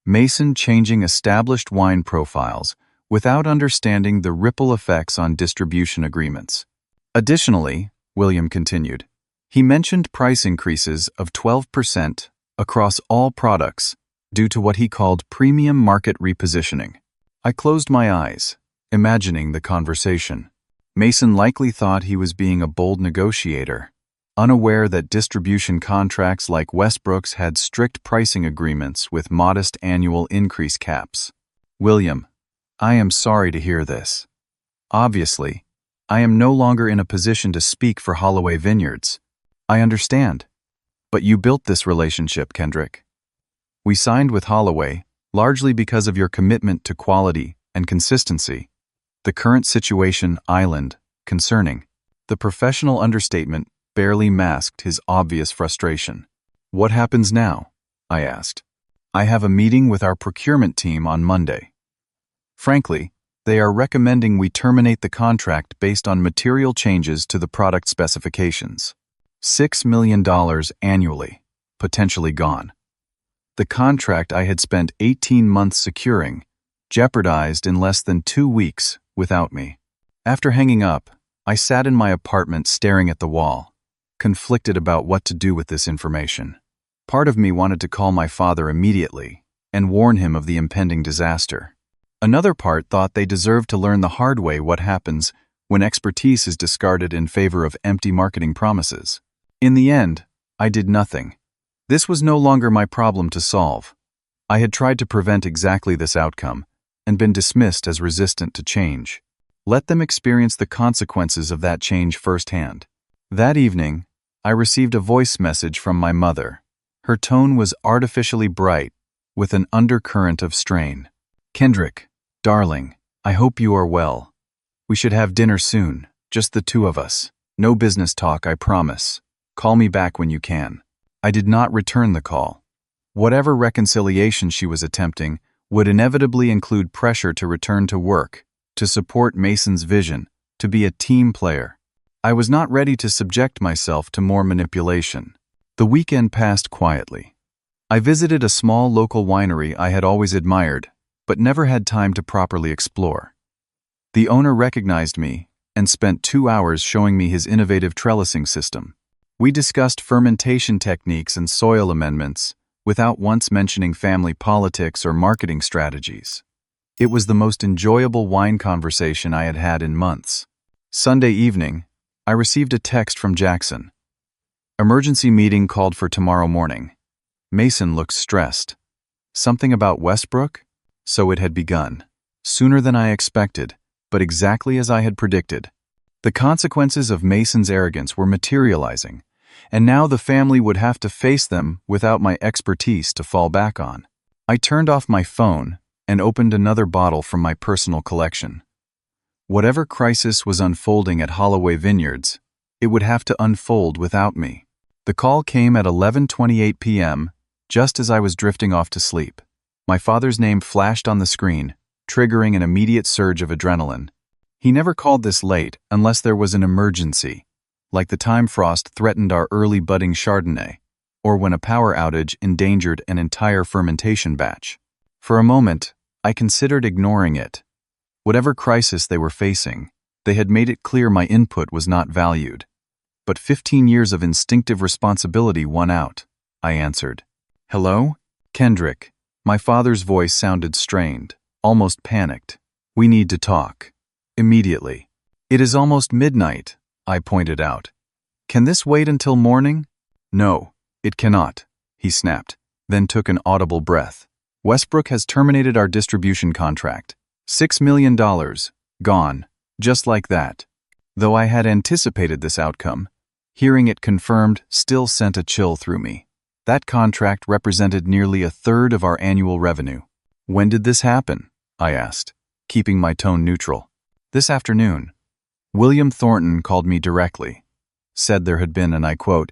Mason changing established wine profiles without understanding the ripple effects on distribution agreements. Additionally, William continued, he mentioned price increases of 12% across all products due to what he called premium market repositioning. I closed my eyes, imagining the conversation. Mason likely thought he was being a bold negotiator, unaware that distribution contracts like Westbrook's had strict pricing agreements with modest annual increase caps. William, I am sorry to hear this. Obviously, I am no longer in a position to speak for Holloway Vineyards. I understand. But you built this relationship, Kendrick. We signed with Holloway largely because of your commitment to quality and consistency. The current situation, island, concerning. The professional understatement barely masked his obvious frustration. What happens now? I asked. I have a meeting with our procurement team on Monday. Frankly, they are recommending we terminate the contract based on material changes to the product specifications. $6 million annually, potentially gone. The contract I had spent 18 months securing, jeopardized in less than 2 weeks without me. After hanging up, I sat in my apartment staring at the wall, conflicted about what to do with this information. Part of me wanted to call my father immediately and warn him of the impending disaster. Another part thought they deserved to learn the hard way what happens when expertise is discarded in favor of empty marketing promises. In the end, I did nothing. This was no longer my problem to solve. I had tried to prevent exactly this outcome and been dismissed as resistant to change. Let them experience the consequences of that change firsthand. That evening, I received a voice message from my mother. Her tone was artificially bright, with an undercurrent of strain. Kendrick, darling, I hope you are well. We should have dinner soon, just the two of us. No business talk, I promise. Call me back when you can. I did not return the call. Whatever reconciliation she was attempting would inevitably include pressure to return to work, to support Mason's vision, to be a team player. I was not ready to subject myself to more manipulation. The weekend passed quietly. I visited a small local winery I had always admired, but never had time to properly explore. The owner recognized me and spent 2 hours showing me his innovative trellising system. We discussed fermentation techniques and soil amendments without once mentioning family politics or marketing strategies. It was the most enjoyable wine conversation I had had in months. Sunday evening, I received a text from Jackson. Emergency meeting called for tomorrow morning. Mason looked stressed. Something about Westbrook? So it had begun. Sooner than I expected, but exactly as I had predicted. The consequences of Mason's arrogance were materializing, and now the family would have to face them without my expertise to fall back on. I turned off my phone and opened another bottle from my personal collection. Whatever crisis was unfolding at Holloway Vineyards, it would have to unfold without me. The call came at 11:28 p.m., just as I was drifting off to sleep. My father's name flashed on the screen, triggering an immediate surge of adrenaline. He never called this late unless there was an emergency, like the time frost threatened our early budding Chardonnay, or when a power outage endangered an entire fermentation batch. For a moment, I considered ignoring it. Whatever crisis they were facing, they had made it clear my input was not valued. But 15 years of instinctive responsibility won out. I answered. Hello? Kendrick. My father's voice sounded strained, almost panicked. We need to talk. Immediately. It is almost midnight, I pointed out. Can this wait until morning? No, it cannot, he snapped, then took an audible breath. Westbrook has terminated our distribution contract. $6 million, gone, just like that. Though I had anticipated this outcome, hearing it confirmed still sent a chill through me. That contract represented nearly a third of our annual revenue. When did this happen? I asked, keeping my tone neutral. This afternoon. William Thornton called me directly, said there had been, and I quote,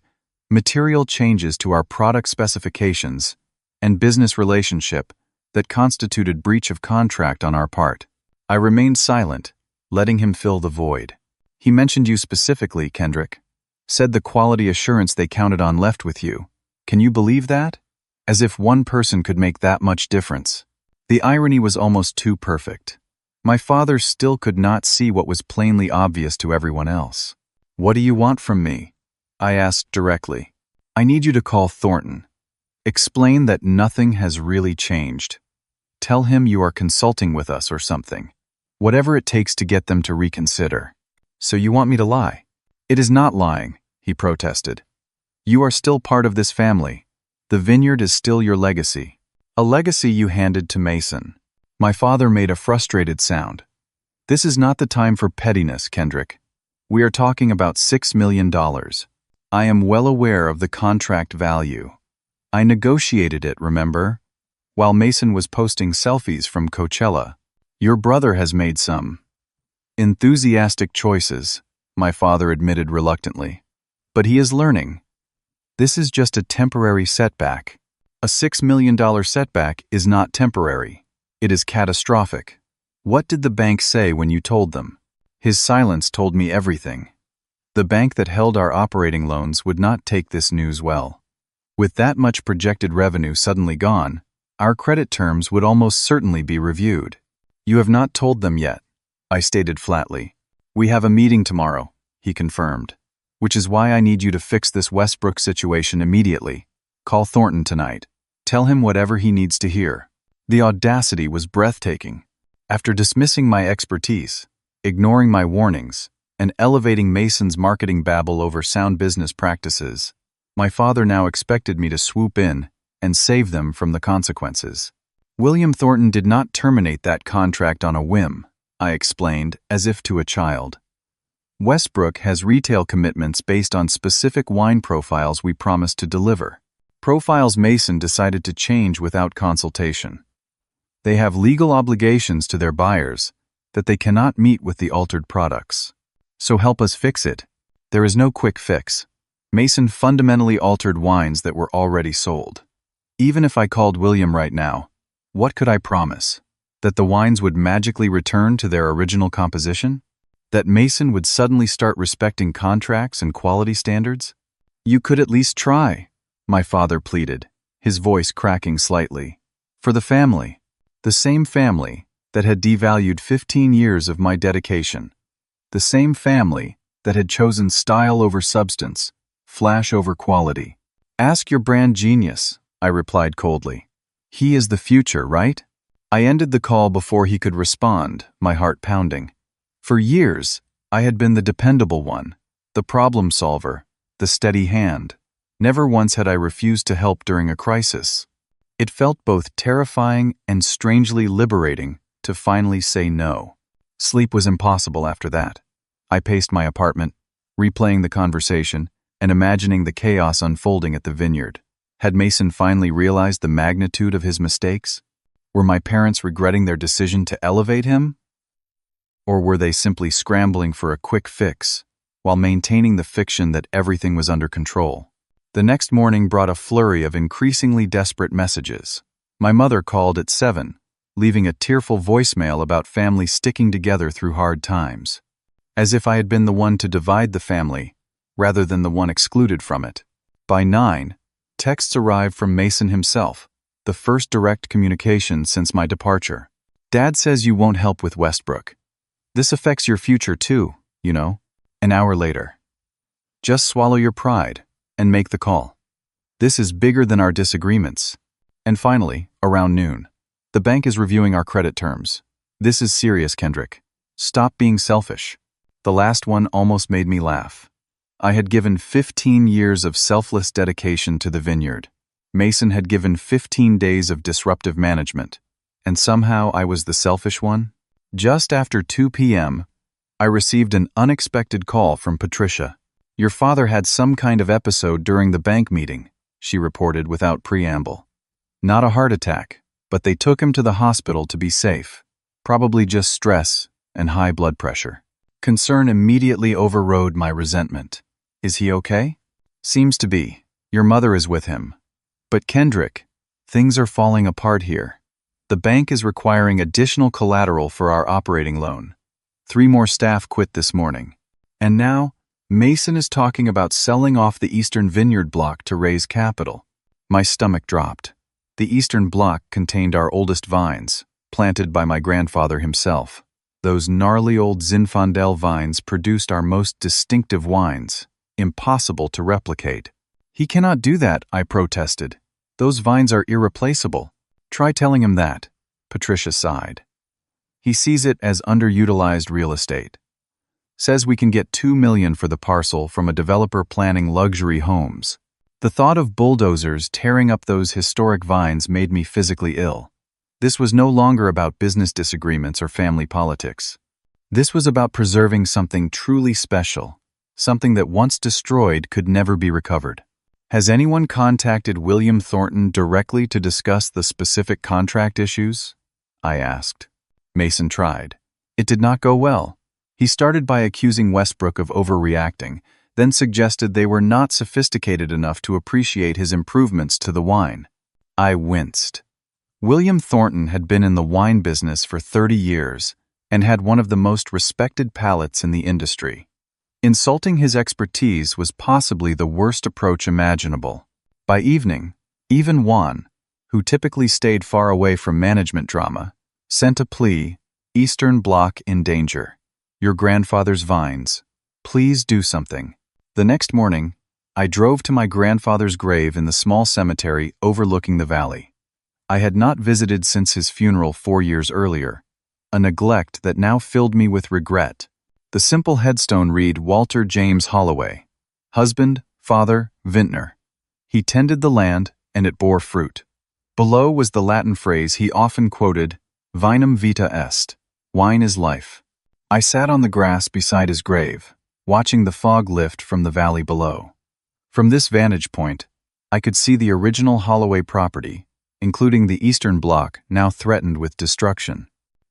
material changes to our product specifications and business relationship that constituted breach of contract on our part. I remained silent, letting him fill the void. He mentioned you specifically, Kendrick. Said the quality assurance they counted on left with you. Can you believe that? As if one person could make that much difference. The irony was almost too perfect. My father still could not see what was plainly obvious to everyone else. "What do you want from me?" I asked directly. "I need you to call Thornton. Explain that nothing has really changed. Tell him you are consulting with us or something. Whatever it takes to get them to reconsider." "So you want me to lie?" "It is not lying," he protested. "You are still part of this family. The vineyard is still your legacy. A legacy you handed to Mason." My father made a frustrated sound. "This is not the time for pettiness, Kendrick. We are talking about $6 million. I am well aware of the contract value. I negotiated it, remember? While Mason was posting selfies from Coachella. Your brother has made some enthusiastic choices," my father admitted reluctantly. "But he is learning. This is just a temporary setback. A $6 million setback is not temporary. It is catastrophic." "What did the bank say when you told them?" His silence told me everything. The bank that held our operating loans would not take this news well. With that much projected revenue suddenly gone, our credit terms would almost certainly be reviewed. "You have not told them yet," I stated flatly. "We have a meeting tomorrow," he confirmed. "Which is why I need you to fix this Westbrook situation immediately. Call Thornton tonight. Tell him whatever he needs to hear." The audacity was breathtaking. After dismissing my expertise, ignoring my warnings, and elevating Mason's marketing babble over sound business practices, my father now expected me to swoop in and save them from the consequences. "William Thornton did not terminate that contract on a whim," I explained, as if to a child. "Westbrook has retail commitments based on specific wine profiles we promised to deliver. Profiles Mason decided to change without consultation. They have legal obligations to their buyers that they cannot meet with the altered products. So help us fix it. There is no quick fix. Mason fundamentally altered wines that were already sold. Even if I called William right now, what could I promise? That the wines would magically return to their original composition? That Mason would suddenly start respecting contracts and quality standards? You could at least try," my father pleaded, his voice cracking slightly. "For the family. The same family that had devalued 15 years of my dedication. The same family that had chosen style over substance, flash over quality. Ask your brand genius," I replied coldly. "He is the future, right?" I ended the call before he could respond, my heart pounding. For years, I had been the dependable one, the problem solver, the steady hand. Never once had I refused to help during a crisis. It felt both terrifying and strangely liberating to finally say no. Sleep was impossible after that. I paced my apartment, replaying the conversation and imagining the chaos unfolding at the vineyard. Had Mason finally realized the magnitude of his mistakes? Were my parents regretting their decision to elevate him? Or were they simply scrambling for a quick fix, while maintaining the fiction that everything was under control? The next morning brought a flurry of increasingly desperate messages. My mother called at 7, leaving a tearful voicemail about family sticking together through hard times. As if I had been the one to divide the family, rather than the one excluded from it. By 9, texts arrived from Mason himself, the first direct communication since my departure. "Dad says you won't help with Westbrook. This affects your future too, you know." An hour later. "Just swallow your pride and make the call. This is bigger than our disagreements." And finally, around noon, "The bank is reviewing our credit terms. This is serious, Kendrick. Stop being selfish." The last one almost made me laugh. I had given 15 years of selfless dedication to the vineyard. Mason had given 15 days of disruptive management. And somehow I was the selfish one? Just after 2 p.m., I received an unexpected call from Patricia. "Your father had some kind of episode during the bank meeting," she reported without preamble. "Not a heart attack, but they took him to the hospital to be safe. Probably just stress and high blood pressure." Concern immediately overrode my resentment. "Is he okay?" "Seems to be. Your mother is with him." "But Kendrick, things are falling apart here. The bank is requiring additional collateral for our operating loan. 3 more staff quit this morning. And now, Mason is talking about selling off the Eastern Vineyard block to raise capital. My stomach dropped. The eastern block contained our oldest vines, planted by my grandfather himself. Those gnarly old Zinfandel vines produced our most distinctive wines, impossible to replicate. He cannot do that, I protested. Those vines are irreplaceable. Try telling him that, Patricia sighed. He sees it as underutilized real estate. Says we can get $2 million for the parcel from a developer planning luxury homes. The thought of bulldozers tearing up those historic vines made me physically ill. This was no longer about business disagreements or family politics. This was about preserving something truly special, something that once destroyed could never be recovered. Has anyone contacted William Thornton directly to discuss the specific contract issues? I asked. Mason tried. It did not go well. He started by accusing Westbrook of overreacting, then suggested they were not sophisticated enough to appreciate his improvements to the wine. I winced. William Thornton had been in the wine business for 30 years and had one of the most respected palates in the industry. Insulting his expertise was possibly the worst approach imaginable. By evening, even Juan, who typically stayed far away from management drama, sent a plea, "Eastern Bloc in danger. Your grandfather's vines. Please do something." The next morning, I drove to my grandfather's grave in the small cemetery overlooking the valley. I had not visited since his funeral 4 years earlier, a neglect that now filled me with regret. The simple headstone read Walter James Holloway, husband, father, vintner. He tended the land, and it bore fruit. Below was the Latin phrase he often quoted, Vinum vita est, wine is life. I sat on the grass beside his grave, watching the fog lift from the valley below. From this vantage point, I could see the original Holloway property, including the Eastern Bloc, now threatened with destruction.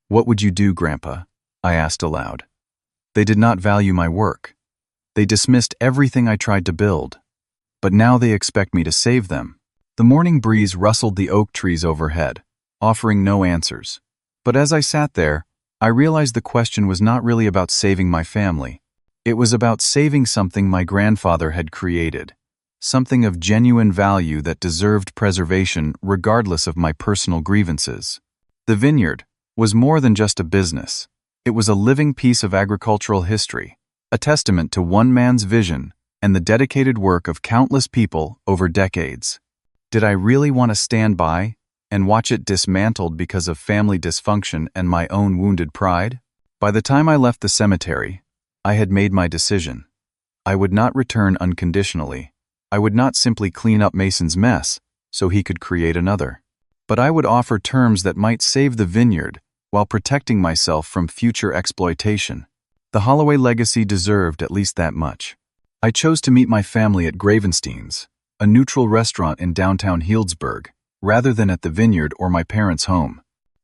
"What would you do, Grandpa?" I asked aloud. They did not value my work. They dismissed everything I tried to build. But now they expect me to save them. The morning breeze rustled the oak trees overhead, offering no answers. But as I sat there, I realized the question was not really about saving my family. It was about saving something my grandfather had created, something of genuine value that deserved preservation regardless of my personal grievances. The vineyard was more than just a business. It was a living piece of agricultural history, a testament to one man's vision and the dedicated work of countless people over decades. Did I really want to stand by and watch it dismantled because of family dysfunction and my own wounded pride? By the time I left the cemetery, I had made my decision. I would not return unconditionally. I would not simply clean up Mason's mess so he could create another. But I would offer terms that might save the vineyard while protecting myself from future exploitation. The Holloway legacy deserved at least that much. I chose to meet my family at Gravenstein's, a neutral restaurant in downtown Healdsburg, rather than at the vineyard or my parents' home.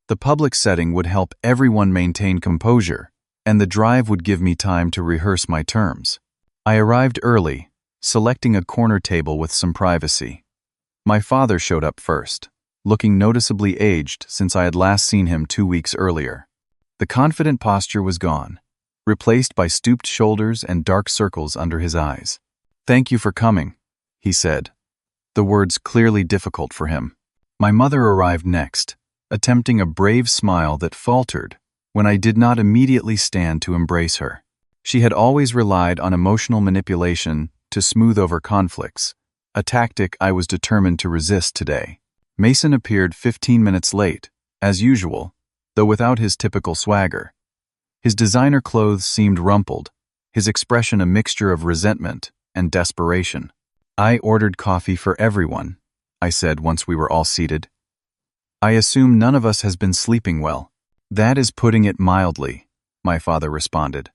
The public setting would help everyone maintain composure, and the drive would give me time to rehearse my terms. I arrived early, selecting a corner table with some privacy. My father showed up first, looking noticeably aged since I had last seen him 2 weeks earlier. The confident posture was gone, replaced by stooped shoulders and dark circles under his eyes. "Thank you for coming," he said, the words clearly difficult for him. My mother arrived next, attempting a brave smile that faltered when I did not immediately stand to embrace her. She had always relied on emotional manipulation to smooth over conflicts, a tactic I was determined to resist today. Mason appeared 15 minutes late, as usual, though without his typical swagger. His designer clothes seemed rumpled, his expression a mixture of resentment and desperation. "I ordered coffee for everyone," I said once we were all seated. "I assume none of us has been sleeping well." "That is putting it mildly," my father responded.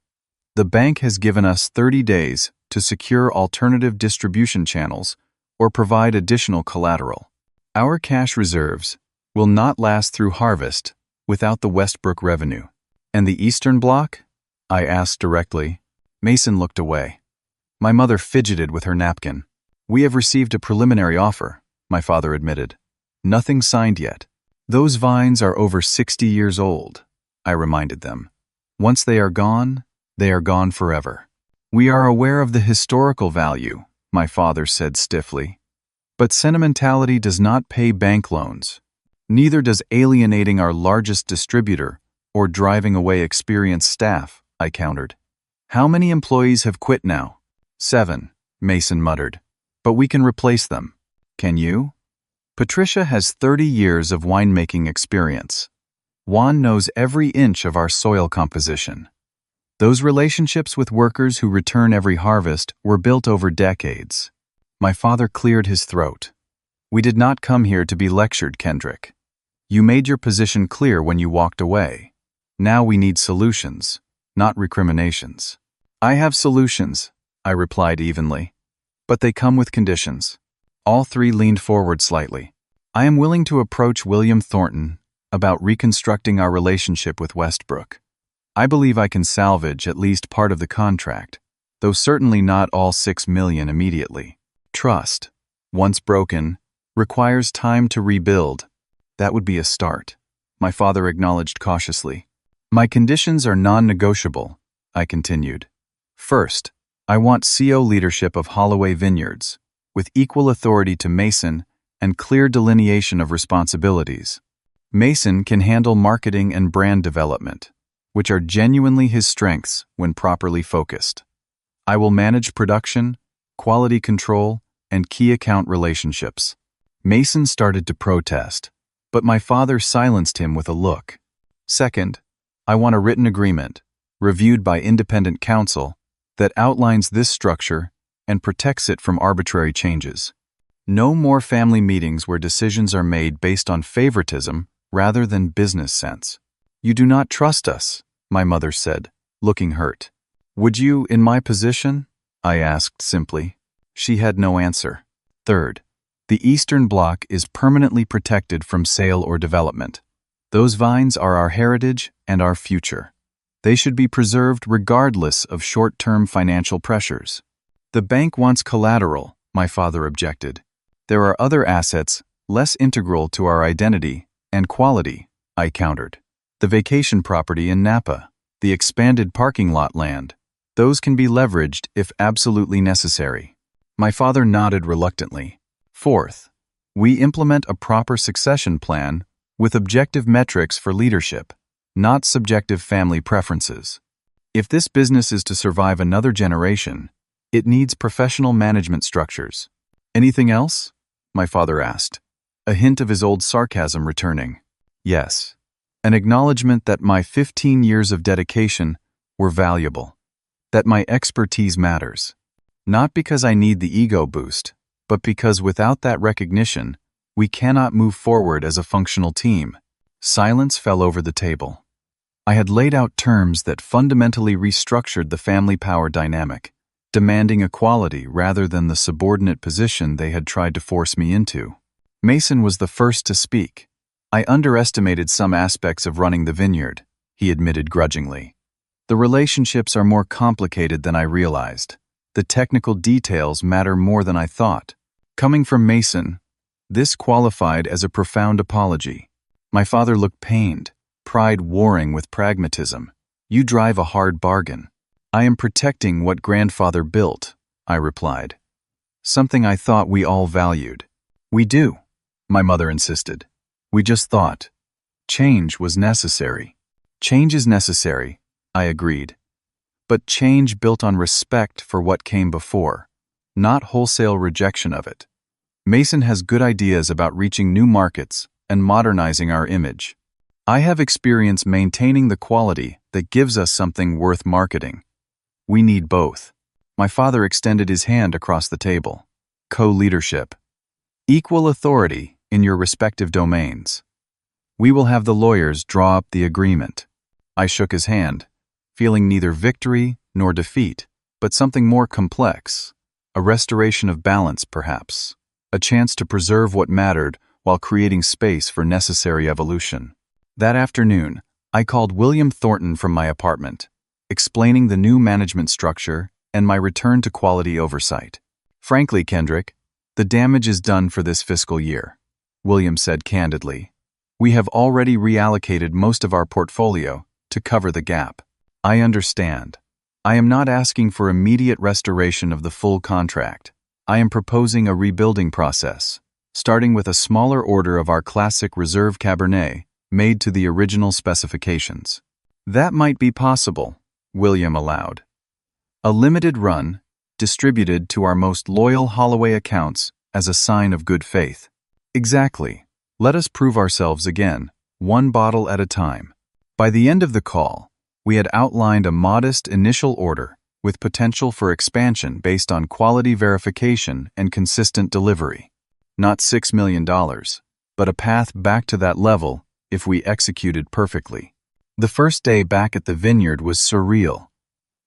"The bank has given us 30 days to secure alternative distribution channels or provide additional collateral. Our cash reserves will not last through harvest without the Westbrook revenue." "And the Eastern Bloc?" I asked directly. Mason looked away. My mother fidgeted with her napkin. "We have received a preliminary offer," my father admitted. "Nothing signed yet." "Those vines are over 60 years old," I reminded them. "Once they are gone forever." "We are aware of the historical value," my father said stiffly. But sentimentality does not pay bank loans. Neither does alienating our largest distributor or driving away experienced staff, I countered. How many employees have quit now? 7, Mason muttered. But we can replace them. Can you? Patricia has 30 years of winemaking experience. Juan knows every inch of our soil composition. Those relationships with workers who return every harvest were built over decades. My father cleared his throat. We did not come here to be lectured, Kendrick. You made your position clear when you walked away. Now we need solutions, not recriminations. I have solutions, I replied evenly. But they come with conditions. All three leaned forward slightly. I am willing to approach William Thornton about reconstructing our relationship with Westbrook. I believe I can salvage at least part of the contract, though certainly not all $6 million immediately. Trust, once broken, requires time to rebuild. That would be a start, my father acknowledged cautiously. My conditions are non-negotiable, I continued. First, I want CO leadership of Holloway Vineyards, with equal authority to Mason and clear delineation of responsibilities. Mason can handle marketing and brand development, which are genuinely his strengths when properly focused. I will manage production, quality control, and key account relationships. Mason started to protest, but my father silenced him with a look. Second, I want a written agreement, reviewed by independent counsel, that outlines this structure and protects it from arbitrary changes. No more family meetings where decisions are made based on favoritism rather than business sense. You do not trust us, my mother said, looking hurt. Would you, in my position? I asked simply. She had no answer. Third, the Eastern Bloc is permanently protected from sale or development. Those vines are our heritage and our future. They should be preserved regardless of short-term financial pressures. The bank wants collateral, my father objected. There are other assets less integral to our identity and quality, I countered. The vacation property in Napa, the expanded parking lot land. Those can be leveraged if absolutely necessary. My father nodded reluctantly. Fourth, we implement a proper succession plan with objective metrics for leadership, not subjective family preferences. If this business is to survive another generation, it needs professional management structures. Anything else? My father asked, a hint of his old sarcasm returning. Yes, an acknowledgement that my 15 years of dedication were valuable, that my expertise matters. Not because I need the ego boost, but because without that recognition, we cannot move forward as a functional team. Silence fell over the table. I had laid out terms that fundamentally restructured the family power dynamic, demanding equality rather than the subordinate position they had tried to force me into. Mason was the first to speak. I underestimated some aspects of running the vineyard, he admitted grudgingly. The relationships are more complicated than I realized. The technical details matter more than I thought. Coming from Mason, this qualified as a profound apology. My father looked pained, pride warring with pragmatism. You drive a hard bargain. I am protecting what grandfather built, I replied. Something I thought we all valued. We do, my mother insisted. We just thought. Change was necessary. Change is necessary, I agreed. But change built on respect for what came before, not wholesale rejection of it. Mason has good ideas about reaching new markets and modernizing our image. I have experience maintaining the quality that gives us something worth marketing. We need both. My father extended his hand across the table. Co-leadership. Equal authority in your respective domains. We will have the lawyers draw up the agreement. I shook his hand, feeling neither victory nor defeat, but something more complex. A restoration of balance, perhaps. A chance to preserve what mattered while creating space for necessary evolution. That afternoon, I called William Thornton from my apartment, explaining the new management structure and my return to quality oversight. Frankly, Kendrick, the damage is done for this fiscal year, William said candidly. We have already reallocated most of our portfolio to cover the gap. I understand. I am not asking for immediate restoration of the full contract. I am proposing a rebuilding process, starting with a smaller order of our classic Reserve Cabernet, made to the original specifications. That might be possible, William allowed. A limited run, distributed to our most loyal Holloway accounts as a sign of good faith. Exactly. Let us prove ourselves again, one bottle at a time. By the end of the call, we had outlined a modest initial order with potential for expansion based on quality verification and consistent delivery. Not $6 million, but a path back to that level if we executed perfectly. The first day back at the vineyard was surreal.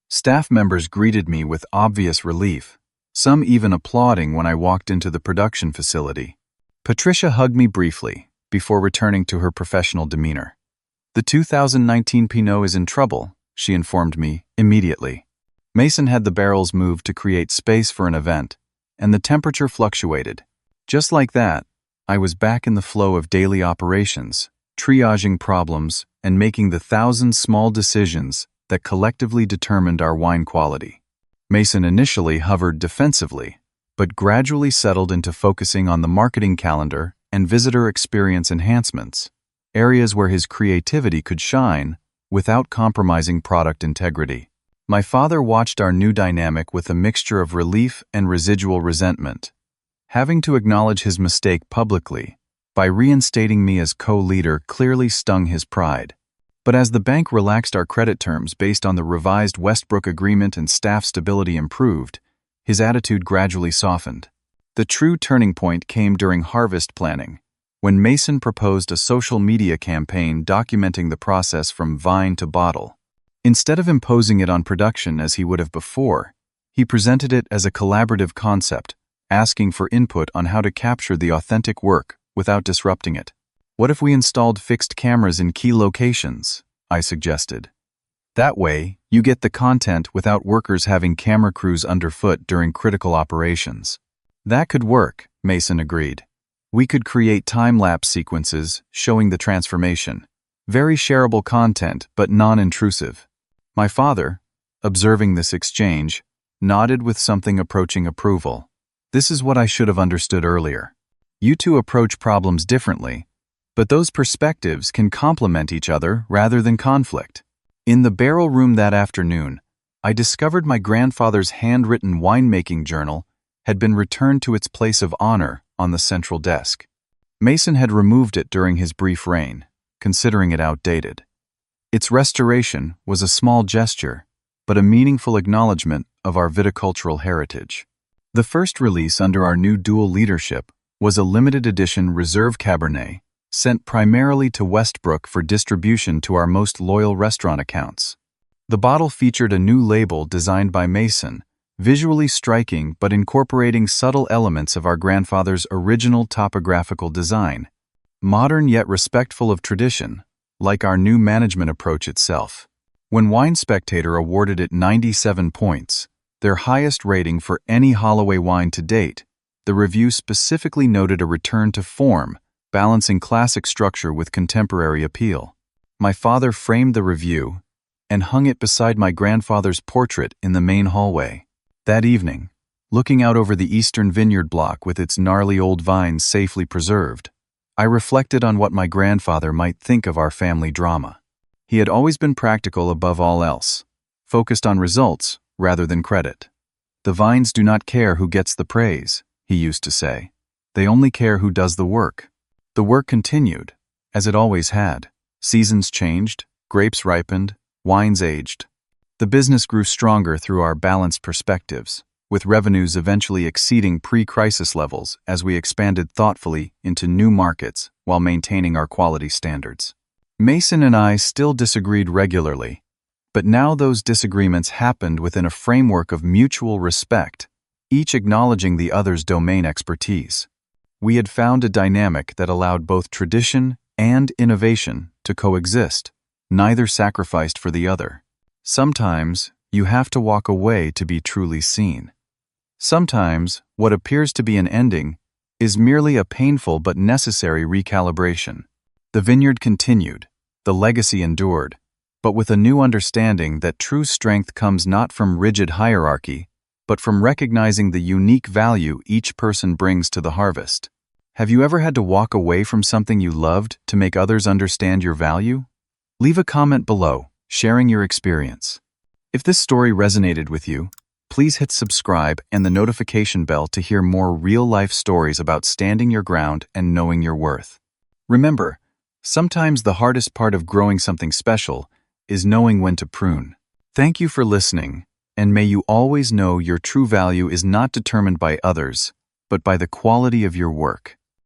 Staff members greeted me with obvious relief, some even applauding when I walked into the production facility. Patricia hugged me briefly before returning to her professional demeanor. The 2019 Pinot is in trouble, she informed me immediately. Mason had the barrels moved to create space for an event, and the temperature fluctuated. Just like that, I was back in the flow of daily operations, triaging problems and making the thousand small decisions that collectively determined our wine quality. Mason initially hovered defensively, but gradually settled into focusing on the marketing calendar and visitor experience enhancements, areas where his creativity could shine without compromising product integrity. My father watched our new dynamic with a mixture of relief and residual resentment. Having to acknowledge his mistake publicly by reinstating me as co-leader clearly stung his pride. But as the bank relaxed our credit terms based on the revised Westbrook agreement and staff stability improved, his attitude gradually softened. The true turning point came during harvest planning, when Mason proposed a social media campaign documenting the process from vine to bottle. Instead of imposing it on production as he would have before, he presented it as a collaborative concept, asking for input on how to capture the authentic work without disrupting it. What if we installed fixed cameras in key locations? I suggested. That way, you get the content without workers having camera crews underfoot during critical operations. That could work, Mason agreed. We could create time-lapse sequences showing the transformation. Very shareable content, but non-intrusive. My father, observing this exchange, nodded with something approaching approval. This is what I should have understood earlier. You two approach problems differently, but those perspectives can complement each other rather than conflict. In the barrel room that afternoon, I discovered my grandfather's handwritten winemaking journal had been returned to its place of honor on the central desk. Mason had removed it during his brief reign, considering it outdated. Its restoration was a small gesture, but a meaningful acknowledgement of our viticultural heritage. The first release under our new dual leadership was a limited edition Reserve Cabernet, sent primarily to Westbrook for distribution to our most loyal restaurant accounts. The bottle featured a new label designed by Mason, visually striking but incorporating subtle elements of our grandfather's original topographical design. Modern yet respectful of tradition, like our new management approach itself. When Wine Spectator awarded it 97 points, their highest rating for any Holloway wine to date, the review specifically noted a return to form, balancing classic structure with contemporary appeal. My father framed the review and hung it beside my grandfather's portrait in the main hallway. That evening, looking out over the eastern vineyard block with its gnarly old vines safely preserved, I reflected on what my grandfather might think of our family drama. He had always been practical above all else, focused on results rather than credit. The vines do not care who gets the praise, he used to say. They only care who does the work. The work continued, as it always had. Seasons changed, grapes ripened, wines aged. The business grew stronger through our balanced perspectives, with revenues eventually exceeding pre-crisis levels as we expanded thoughtfully into new markets while maintaining our quality standards. Mason and I still disagreed regularly, but now those disagreements happened within a framework of mutual respect, each acknowledging the other's domain expertise. We had found a dynamic that allowed both tradition and innovation to coexist, neither sacrificed for the other. Sometimes you have to walk away to be truly seen. Sometimes what appears to be an ending is merely a painful but necessary recalibration. The vineyard continued, the legacy endured, but with a new understanding that true strength comes not from rigid hierarchy, but from recognizing the unique value each person brings to the harvest. Have you ever had to walk away from something you loved to make others understand your value? Leave a comment below, sharing your experience. If this story resonated with you, please hit subscribe and the notification bell to hear more real-life stories about standing your ground and knowing your worth. Remember, sometimes the hardest part of growing something special is knowing when to prune. Thank you for listening, and may you always know your true value is not determined by others, but by the quality of your work.